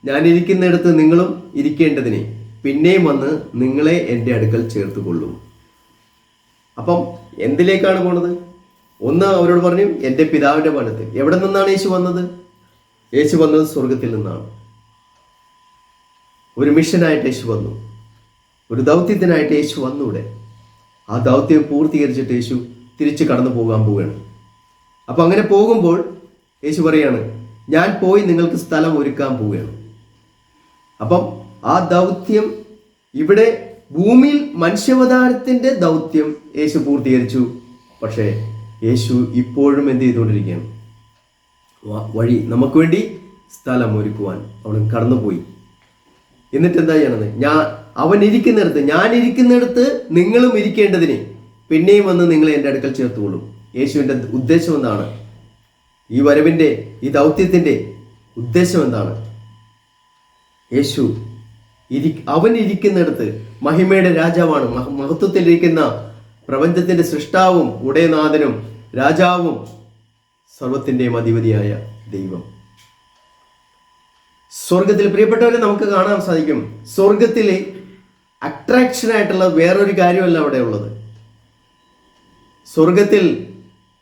ഞാൻ ഇരിക്കുന്നിടത്ത് നിങ്ങളും ഇരിക്കേണ്ടതിനെ പിന്നെയും വന്ന് നിങ്ങളെ എൻ്റെ അടുക്കൽ ചേർത്തുകൊള്ളും. അപ്പം എന്തിലേക്കാണ് പോണത്? ഒന്ന് അവരോട് പറഞ്ഞു, എൻ്റെ പിതാവിൻ്റെ ഭവനത്തിൽ. എവിടെ നിന്നാണ് യേശു വന്നത്? യേശു വന്നത് സ്വർഗത്തിൽ നിന്നാണ്. ഒരു മിഷനായിട്ട് യേശു വന്നു, ഒരു ദൗത്യത്തിനായിട്ട് യേശു വന്നൂടെ. ആ ദൗത്യം പൂർത്തീകരിച്ചിട്ട് യേശു തിരിച്ച് കടന്നു പോകാൻ പോവുകയാണ്. അപ്പം അങ്ങനെ പോകുമ്പോൾ യേശു പറയാണ്, ഞാൻ പോയി നിങ്ങൾക്ക് സ്ഥലം ഒരുക്കാൻ പോവുകയാണ്. അപ്പം ആ ദൗത്യം ഇവിടെ ഭൂമിയിൽ മനുഷ്യാവതാരത്തിൻ്റെ ദൗത്യം യേശു പൂർത്തീകരിച്ചു. പക്ഷേ യേശു ഇപ്പോഴും എന്ത് ചെയ്തുകൊണ്ടിരിക്കുകയാണ്? വഴി നമുക്ക് വേണ്ടി സ്ഥലം ഒരുക്കുവാൻ അവിടെ കടന്നുപോയി. എന്നിട്ട് എന്താ ചെയ്യണത്? അവൻ ഞാനിരിക്കുന്നിടത്ത് നിങ്ങളും ഇരിക്കേണ്ടതിന് പിന്നെയും വന്ന് നിങ്ങളെ എൻ്റെ അടുക്കൽ ചേർത്തുകൊള്ളും. യേശുവിൻ്റെ ഉദ്ദേശം എന്താണ്? ഈ വരവിൻ്റെ, ഈ ദൗത്യത്തിൻ്റെ ഉദ്ദേശം എന്താണ്? യേശു അവൻ ഇരിക്കുന്നിടത്ത്, മഹിമയുടെ രാജാവാണ്, മഹത്വത്തിലിരിക്കുന്ന പ്രപഞ്ചത്തിൻ്റെ സൃഷ്ടാവും ഉടയനാഥനും രാജാവും സർവത്തിൻ്റെയും അധിപതിയായ ദൈവം. സ്വർഗത്തിൽ പ്രിയപ്പെട്ടവരെ നമുക്ക് കാണാൻ സാധിക്കും, സ്വർഗത്തിലെ അട്രാക്ഷനായിട്ടുള്ള വേറൊരു കാര്യമല്ല അവിടെ ഉള്ളത്. സ്വർഗത്തിൽ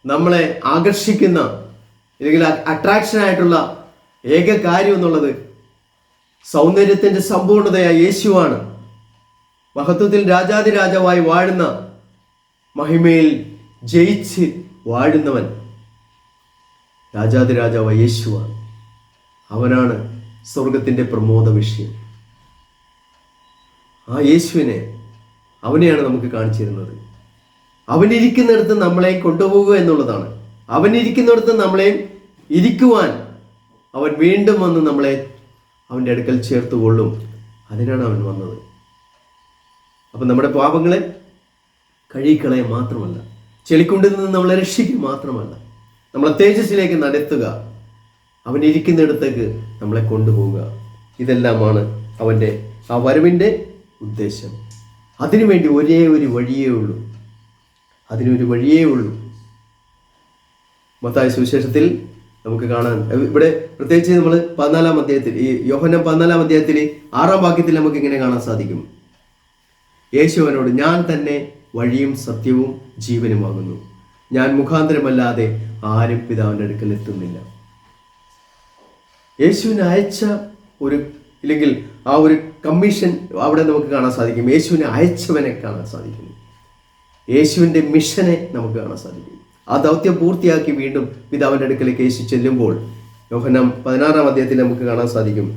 നമ്മളെ ആകർഷിക്കുന്ന അല്ലെങ്കിൽ അട്രാക്ഷനായിട്ടുള്ള ഏക കാര്യം എന്നുള്ളത് സൗന്ദര്യത്തിൻ്റെ സമ്പൂർണതയായ യേശുവാണ്. മഹത്വത്തിൽ രാജാതിരാജാവായി വാഴുന്ന, മഹിമയിൽ ജയിച്ച് വാഴുന്നവൻ രാജാതിരാജാവായ യേശുവാണ്. അവനാണ് സ്വർഗത്തിൻ്റെ പ്രമോദ വിഷയം. ആ യേശുവിനെ, അവനെയാണ് നമുക്ക് കാണിച്ചിരുന്നത്. അവനിരിക്കുന്നിടത്ത് നമ്മളെ കൊണ്ടുപോകുക എന്നുള്ളതാണ്. അവനിരിക്കുന്നിടത്ത് നമ്മളെ ഇരിക്കുവാൻ അവൻ വീണ്ടും വന്ന് നമ്മളെ അവൻ്റെ അടുക്കൽ ചേർത്തുകൊള്ളും. അതിനാണ് അവൻ വന്നത്. അപ്പം നമ്മുടെ പാപങ്ങളെ കഴുകിക്കളയാൻ മാത്രമല്ല, ചെളിക്കുണ്ടിൽ നിന്ന് നമ്മളെ രക്ഷിക്കുക മാത്രമല്ല, നമ്മളെ തേജസ്സിലേക്ക് നടത്തുക, അവൻ ഇരിക്കുന്നിടത്തേക്ക് നമ്മളെ കൊണ്ടുപോവുക. ഇതെല്ലാമാണ് അവൻ്റെ ആ വരവിൻ്റെ ഉദ്ദേശം. അതിനുവേണ്ടി ഒരേ ഒരു വഴിയേ ഉള്ളൂ. അതിനൊരു വഴിയേ ഉള്ളൂ. മത്തായി സുവിശേഷത്തിൽ നമുക്ക് കാണാൻ, ഇവിടെ പ്രത്യേകിച്ച് നമ്മൾ 14 അധ്യായത്തിൽ, ഈ യോഹന്നാൻ 14 അധ്യായത്തിൽ 6 വാക്യത്തിൽ നമുക്ക് ഇങ്ങനെ കാണാൻ സാധിക്കും. യേശു അവനോട്, ഞാൻ തന്നെ വഴിയും സത്യവും ജീവനുമാകുന്നു. ഞാൻ മുഖാന്തരമല്ലാതെ ആരും പിതാവിൻ്റെ അടുക്കൽ എത്തുന്നില്ല. യേശുവിനെ അയച്ച ഇല്ലെങ്കിൽ ആ ഒരു കമ്മീഷൻ അവിടെ നമുക്ക് കാണാൻ സാധിക്കും. യേശുവിനെ അയച്ചവനെ കാണാൻ സാധിക്കുന്നു. യേശുവിൻ്റെ മിഷനെ നമുക്ക് കാണാൻ സാധിക്കും. ആ ദൗത്യം പൂർത്തിയാക്കി വീണ്ടും പിതാവിൻ്റെ അടുക്കലേക്ക് യേശു ചെല്ലുമ്പോൾ യോഹന്നാൻ 16 അധ്യായത്തിൽ നമുക്ക് കാണാൻ സാധിക്കും.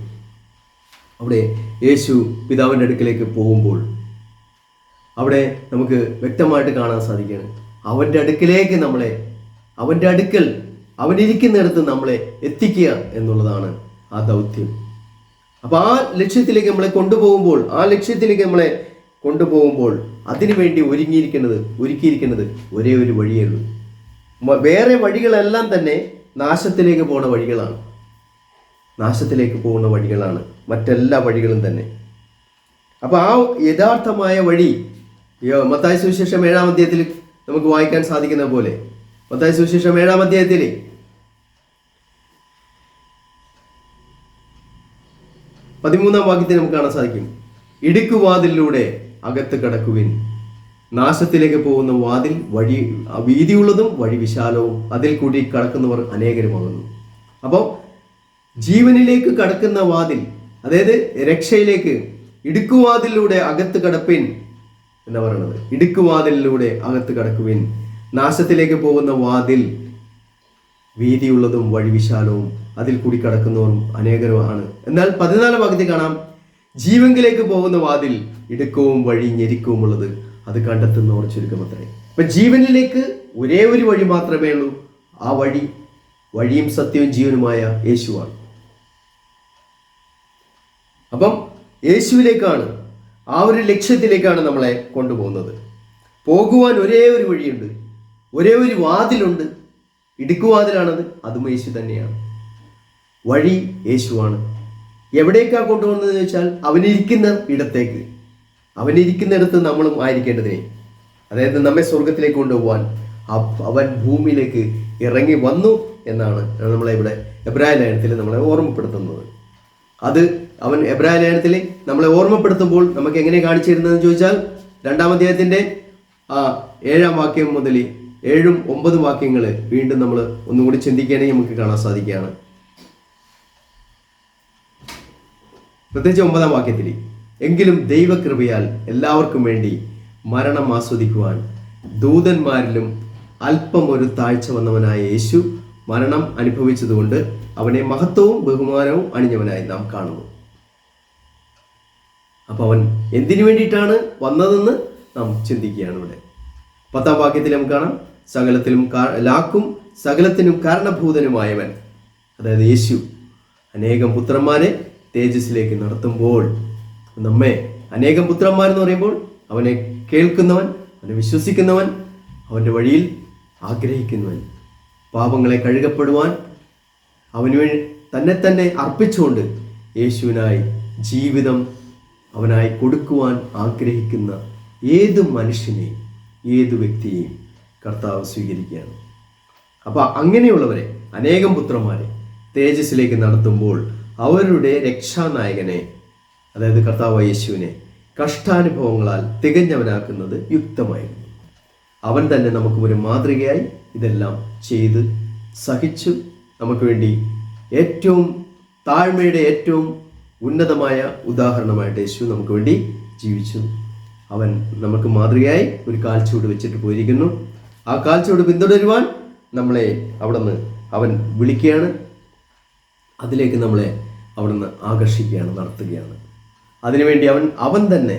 അവിടെ യേശു പിതാവിൻ്റെ അടുക്കലേക്ക് പോകുമ്പോൾ അവിടെ നമുക്ക് വ്യക്തമായിട്ട് കാണാൻ സാധിക്കുകയാണ്, അവൻ്റെ അടുക്കലേക്ക് നമ്മളെ, അവൻ്റെ അടുക്കൽ, അവനിരിക്കുന്നിടത്ത് നമ്മളെ എത്തിക്കുക എന്നുള്ളതാണ് ആ ദൗത്യം. അപ്പോൾ ആ ലക്ഷ്യത്തിലേക്ക് നമ്മളെ കൊണ്ടുപോകുമ്പോൾ അതിനുവേണ്ടി ഒരുക്കിയിരിക്കുന്നത് ഒരേ ഒരു വഴിയേ ഉള്ളൂ. വേറെ വഴികളെല്ലാം തന്നെ നാശത്തിലേക്ക് പോകുന്ന വഴികളാണ്, മറ്റെല്ലാ വഴികളും തന്നെ. അപ്പോൾ ആ യഥാർത്ഥമായ വഴി മത്തായി സുവിശേഷം 7 അധ്യായത്തിൽ നമുക്ക് വായിക്കാൻ സാധിക്കുന്ന പോലെ, മത്തായി സുവിശേഷം 7 അധ്യായത്തിൽ 13 വാക്യത്തിൽ നമുക്ക് കാണാൻ സാധിക്കും, ഇടുക്കുവാതിലൂടെ അകത്ത് കടക്കുവിൻ. നാശത്തിലേക്ക് പോകുന്ന വാതിൽ വഴി വീതിയുള്ളതും വഴി വിശാലവും, അതിൽ കൂടി കടക്കുന്നവർ അനേകരുമാകുന്നു. അപ്പോൾ ജീവനിലേക്ക് കടക്കുന്ന വാതിൽ, അതായത് രക്ഷയിലേക്ക്, ഇടുക്കുവാതിലൂടെ അകത്ത് കടപ്പിൻ എന്നാ പറയുന്നത്. ഇടുക്കുവാതിലൂടെ അകത്ത് കടക്കുവിൻ. നാശത്തിലേക്ക് പോകുന്ന വാതിൽ വീതിയുള്ളതും വഴി വിശാലവും, അതിൽ കൂടി കടക്കുന്നവരും അനേകരുമാണ്. എന്നാൽ 14 ഭാഗത്തിൽ കാണാം, ജീവങ്കിലേക്ക് പോകുന്ന വാതിൽ ഇടുക്കവും വഴി ഞെരുക്കവും ഉള്ളത്, അത് കണ്ടെത്തുന്നവർ ചുരുക്കമത്രേ. അപ്പൊ ജീവനിലേക്ക് ഒരേ ഒരു വഴി മാത്രമേ ഉള്ളൂ. ആ വഴിയും സത്യവും ജീവനുമായ യേശുവാണ്. അപ്പം യേശുവിലേക്കാണ്, ആ ഒരു ലക്ഷ്യത്തിലേക്കാണ് നമ്മളെ കൊണ്ടുപോകുന്നത്. പോകുവാൻ ഒരേ ഒരു വഴിയുണ്ട്, ഒരേ ഒരു വാതിലുണ്ട്. ഇടുക്കുവാതിലാണത്, അതും യേശു തന്നെയാണ്. വഴി യേശുവാണ്. എവിടേക്കാണ് കൊണ്ടുപോകുന്നതെന്ന് വെച്ചാൽ അവനിരിക്കുന്ന ഇടത്തേക്ക്, അവനിരിക്കുന്നിടത്ത് നമ്മളും ആയിരിക്കേണ്ടതിനെ, അതായത് നമ്മെ സ്വർഗത്തിലേക്ക് കൊണ്ടുപോകാൻ അവൻ ഭൂമിയിലേക്ക് ഇറങ്ങി വന്നു എന്നാണ് നമ്മളെ ഇവിടെ എബ്രായ ലേഖനത്തിൽ നമ്മളെ ഓർമ്മപ്പെടുത്തുന്നത്. അത് അവൻ എബ്രായ ലേഖനത്തിൽ നമ്മളെ ഓർമ്മപ്പെടുത്തുമ്പോൾ നമുക്ക് എങ്ങനെ കാണിച്ചു തരുന്നതെന്ന് ചോദിച്ചാൽ 2-ാം അധ്യായത്തിൻ്റെ 7-ാം വാക്യം മുതൽ 7-9 വാക്യങ്ങൾ വീണ്ടും നമ്മൾ ഒന്നുകൂടി ചിന്തിക്കുകയാണെങ്കിൽ നമുക്ക് കാണാൻ സാധിക്കുകയാണ്. പ്രത്യേകിച്ച് 9-ാം വാക്യത്തിൽ, എങ്കിലും ദൈവകൃപയാൽ എല്ലാവർക്കും വേണ്ടി മരണം ആസ്വദിക്കുവാൻ ദൂതന്മാരിലും അല്പം ഒരു താഴ്ച വന്നവനായ യേശു മരണം അനുഭവിച്ചതുകൊണ്ട് അവനെ മഹത്വവും ബഹുമാനവും അണിഞ്ഞവനായി നാം കാണുന്നു. അപ്പൊ അവൻ എന്തിനു വേണ്ടിയിട്ടാണ് വന്നതെന്ന് നാം ചിന്തിക്കുകയാണ്. ഇവിടെ 10-ാം വാക്യത്തിൽ നമുക്ക് കാണാം, സകലത്തിലും ലാക്കും സകലത്തിനും കാരണഭൂതനുമായവൻ, അതായത് യേശു അനേകം പുത്രന്മാരെ തേജസ്സിലേക്ക് നടത്തുമ്പോൾ, നമ്മെ അനേകം പുത്രന്മാരെന്ന് പറയുമ്പോൾ അവനെ കേൾക്കുന്നവൻ, അവനെ വിശ്വസിക്കുന്നവൻ, അവൻ്റെ വഴിയിൽ ആഗ്രഹിക്കുന്നവൻ, പാപങ്ങളെ കഴുകപ്പെടുവാൻ അവന് വേണ്ടി തന്നെ അർപ്പിച്ചുകൊണ്ട് യേശുവിനായി ജീവിതം അവനായി കൊടുക്കുവാൻ ആഗ്രഹിക്കുന്ന ഏത് മനുഷ്യനെയും ഏത് വ്യക്തിയെയും കർത്താവ് സ്വീകരിക്കുകയാണ്. അപ്പോൾ അങ്ങനെയുള്ളവരെ, അനേകം പുത്രന്മാരെ തേജസ്സിലേക്ക് നടത്തുമ്പോൾ അവരുടെ രക്ഷാനായകനെ, അതായത് കർത്താവ് യേശുവിനെ കഷ്ടാനുഭവങ്ങളാൽ തികഞ്ഞവനാക്കുന്നത് യുക്തമായിരുന്നു. അവൻ തന്നെ നമുക്ക് ഒരു മാതൃകയായി ഇതെല്ലാം ചെയ്ത് സഹിച്ചു നമുക്ക് വേണ്ടി ഏറ്റവും താഴ്മയുടെ ഏറ്റവും ഉന്നതമായ ഉദാഹരണമായിട്ട് യേശു നമുക്ക് വേണ്ടി ജീവിച്ചു. അവൻ നമുക്ക് മാതൃകയായി ഒരു കാൽച്ചുവട് വെച്ചിട്ട് പോയിരിക്കുന്നു. ആ കാൽച്ചുവട് പിന്തുടരുവാൻ നമ്മളെ അവിടുന്ന് അവൻ വിളിക്കുകയാണ്. അതിലേക്ക് നമ്മളെ അവിടുന്ന് ആകർഷിക്കുകയാണ്, നടത്തുകയാണ്. അതിനുവേണ്ടി അവൻ തന്നെ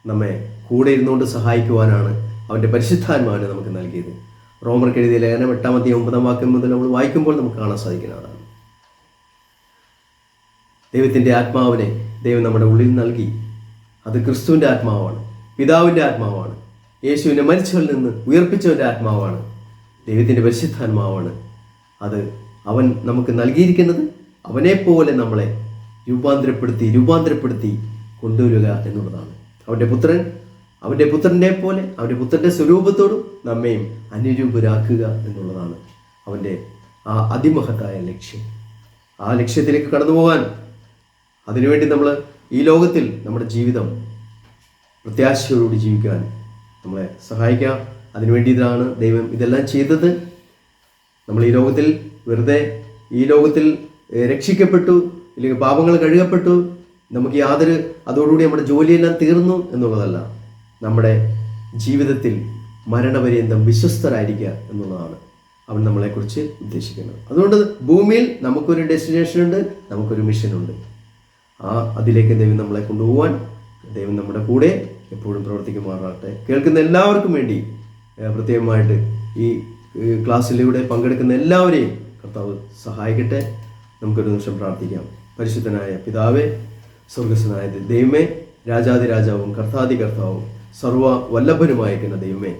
നമ്മെ കൂടെ ഇരുന്നുകൊണ്ട് സഹായിക്കുവാനാണ് അവൻ്റെ പരിശുദ്ധാത്മാവിനെ നമുക്ക് നൽകിയത്. റോമർക്ക് എഴുതിയ ലേഖനം 8-ാം അധ്യായം 9-ാം വാക്യം മുതൽ നമ്മൾ വായിക്കുമ്പോൾ നമുക്ക് കാണാൻ സാധിക്കുന്നതാണ്. ദൈവത്തിൻ്റെ ആത്മാവിനെ ദൈവം നമ്മുടെ ഉള്ളിൽ നൽകി. അത് ക്രിസ്തുവിൻ്റെ ആത്മാവാണ്, പിതാവിൻ്റെ ആത്മാവാണ്, യേശുവിനെ മരിച്ചവരിൽ നിന്ന് ഉയർപ്പിച്ചവൻ്റെ ആത്മാവാണ്, ദൈവത്തിൻ്റെ പരിശുദ്ധാത്മാവാണ്. അത് അവൻ നമുക്ക് നൽകിയിരിക്കുന്നത് അവനെപ്പോലെ നമ്മളെ രൂപാന്തരപ്പെടുത്തി കൊണ്ടുവരിക എന്നുള്ളതാണ്. അവൻ്റെ പുത്രനെ പോലെ, അവൻ്റെ പുത്രൻ്റെ സ്വരൂപത്തോടും നമ്മയും അനുരൂപരാക്കുക എന്നുള്ളതാണ് അവൻ്റെ ആ അതിമഹത്തായ ലക്ഷ്യം. ആ ലക്ഷ്യത്തിലേക്ക് കടന്നു പോകാൻ അതിനുവേണ്ടി നമ്മൾ ഈ ലോകത്തിൽ നമ്മുടെ ജീവിതം പ്രത്യാശയോടുകൂടി ജീവിക്കാൻ നമ്മളെ സഹായിക്കാം. അതിനുവേണ്ടിയിട്ടാണ് ദൈവം ഇതെല്ലാം ചെയ്തത്. നമ്മൾ ഈ ലോകത്തിൽ വെറുതെ ഈ ലോകത്തിൽ രക്ഷിക്കപ്പെട്ടു, ഇല്ലെങ്കിൽ പാപങ്ങൾ കഴുകപ്പെട്ടു, നമുക്ക് യാതൊരു അതോടുകൂടി നമ്മുടെ ജോലിയെല്ലാം തീർന്നു എന്നുള്ളതല്ല. നമ്മുടെ ജീവിതത്തിൽ മരണപര്യന്തം വിശ്വസ്തരായിരിക്കുക എന്നുള്ളതാണ് അവൻ നമ്മളെക്കുറിച്ച് ഉദ്ദേശിക്കുന്നത്. അതുകൊണ്ട് ഭൂമിയിൽ നമുക്കൊരു ഡെസ്റ്റിനേഷൻ ഉണ്ട്, നമുക്കൊരു മിഷനുണ്ട്. അതിലേക്ക് ദൈവം നമ്മളെ കൊണ്ടുപോകാൻ ദൈവം നമ്മുടെ കൂടെ എപ്പോഴും പ്രവർത്തിക്കുമാറാകട്ടെ. കേൾക്കുന്ന എല്ലാവർക്കും വേണ്ടി പ്രത്യേകമായിട്ട് ഈ ക്ലാസ്സിലൂടെ പങ്കെടുക്കുന്ന എല്ലാവരെയും കർത്താവ് സഹായിക്കട്ടെ. നമുക്കൊരു നിമിഷം പ്രാർത്ഥിക്കാം. പരിശുദ്ധനായ പിതാവേ, സ്വർഗസ്വനായ ദൈവമേ, രാജാതിരാജാവും കർത്താതി കർത്താവും സർവ്വ വല്ലഭനുമായിരിക്കുന്ന ദൈവമേ,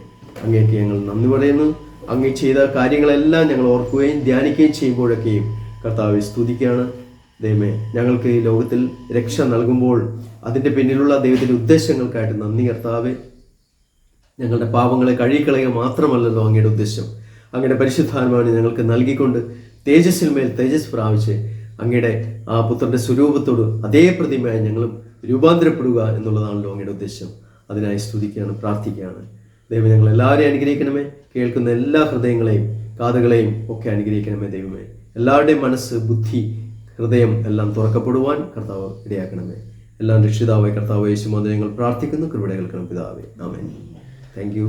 അങ്ങേക്ക് ഞങ്ങൾ നന്ദി പറയുന്നു. അങ്ങ് ചെയ്ത കാര്യങ്ങളെല്ലാം ഞങ്ങൾ ഓർക്കുകയും ധ്യാനിക്കുകയും ചെയ്യുമ്പോഴൊക്കെയും കർത്താവെ സ്തുതിക്കുകയാണ്. ദൈവമേ, ഞങ്ങൾക്ക് ഈ ലോകത്തിൽ രക്ഷ നൽകുമ്പോൾ അതിൻ്റെ പിന്നിലുള്ള ദൈവത്തിൻ്റെ ഉദ്ദേശങ്ങൾക്കായിട്ട് നന്ദി കർത്താവെ. ഞങ്ങളുടെ പാപങ്ങളെ കഴുകിക്കളയുക മാത്രമല്ലല്ലോ അങ്ങയുടെ ഉദ്ദേശം. അങ്ങയുടെ പരിശുദ്ധാത്മാവിനെ ഞങ്ങൾക്ക് നൽകിക്കൊണ്ട് തേജസ്സിൽ മേൽ തേജസ് പ്രാപിച്ച് അങ്ങയുടെ ആ പുത്രൻ്റെ സ്വരൂപത്തോട് അതേ പ്രതിമയായി ഞങ്ങളും രൂപാന്തരപ്പെടുക എന്നുള്ളതാണല്ലോ അങ്ങയുടെ ഉദ്ദേശം. അതിനായി സ്തുതിക്കുകയാണ്, പ്രാർത്ഥിക്കുകയാണ്. ദൈവം ഞങ്ങൾ എല്ലാവരെയും അനുഗ്രഹിക്കണമേ. കേൾക്കുന്ന എല്ലാ ഹൃദയങ്ങളെയും കാതുകളെയും ഒക്കെ അനുഗ്രഹിക്കണമേ ദൈവമേ. എല്ലാവരുടെയും മനസ്സ്, ബുദ്ധി, ഹൃദയം എല്ലാം തുറക്കപ്പെടുവാൻ കർത്താവ് ഇടയാക്കണമേ. എല്ലാം രക്ഷിതാവായ കർത്താവ് യേശുവിന്റെ ഞങ്ങൾ പ്രാർത്ഥിക്കുന്നു. കൃപയുടെ കേൾക്കണം പിതാവേ. ആമേൻ. Thank U.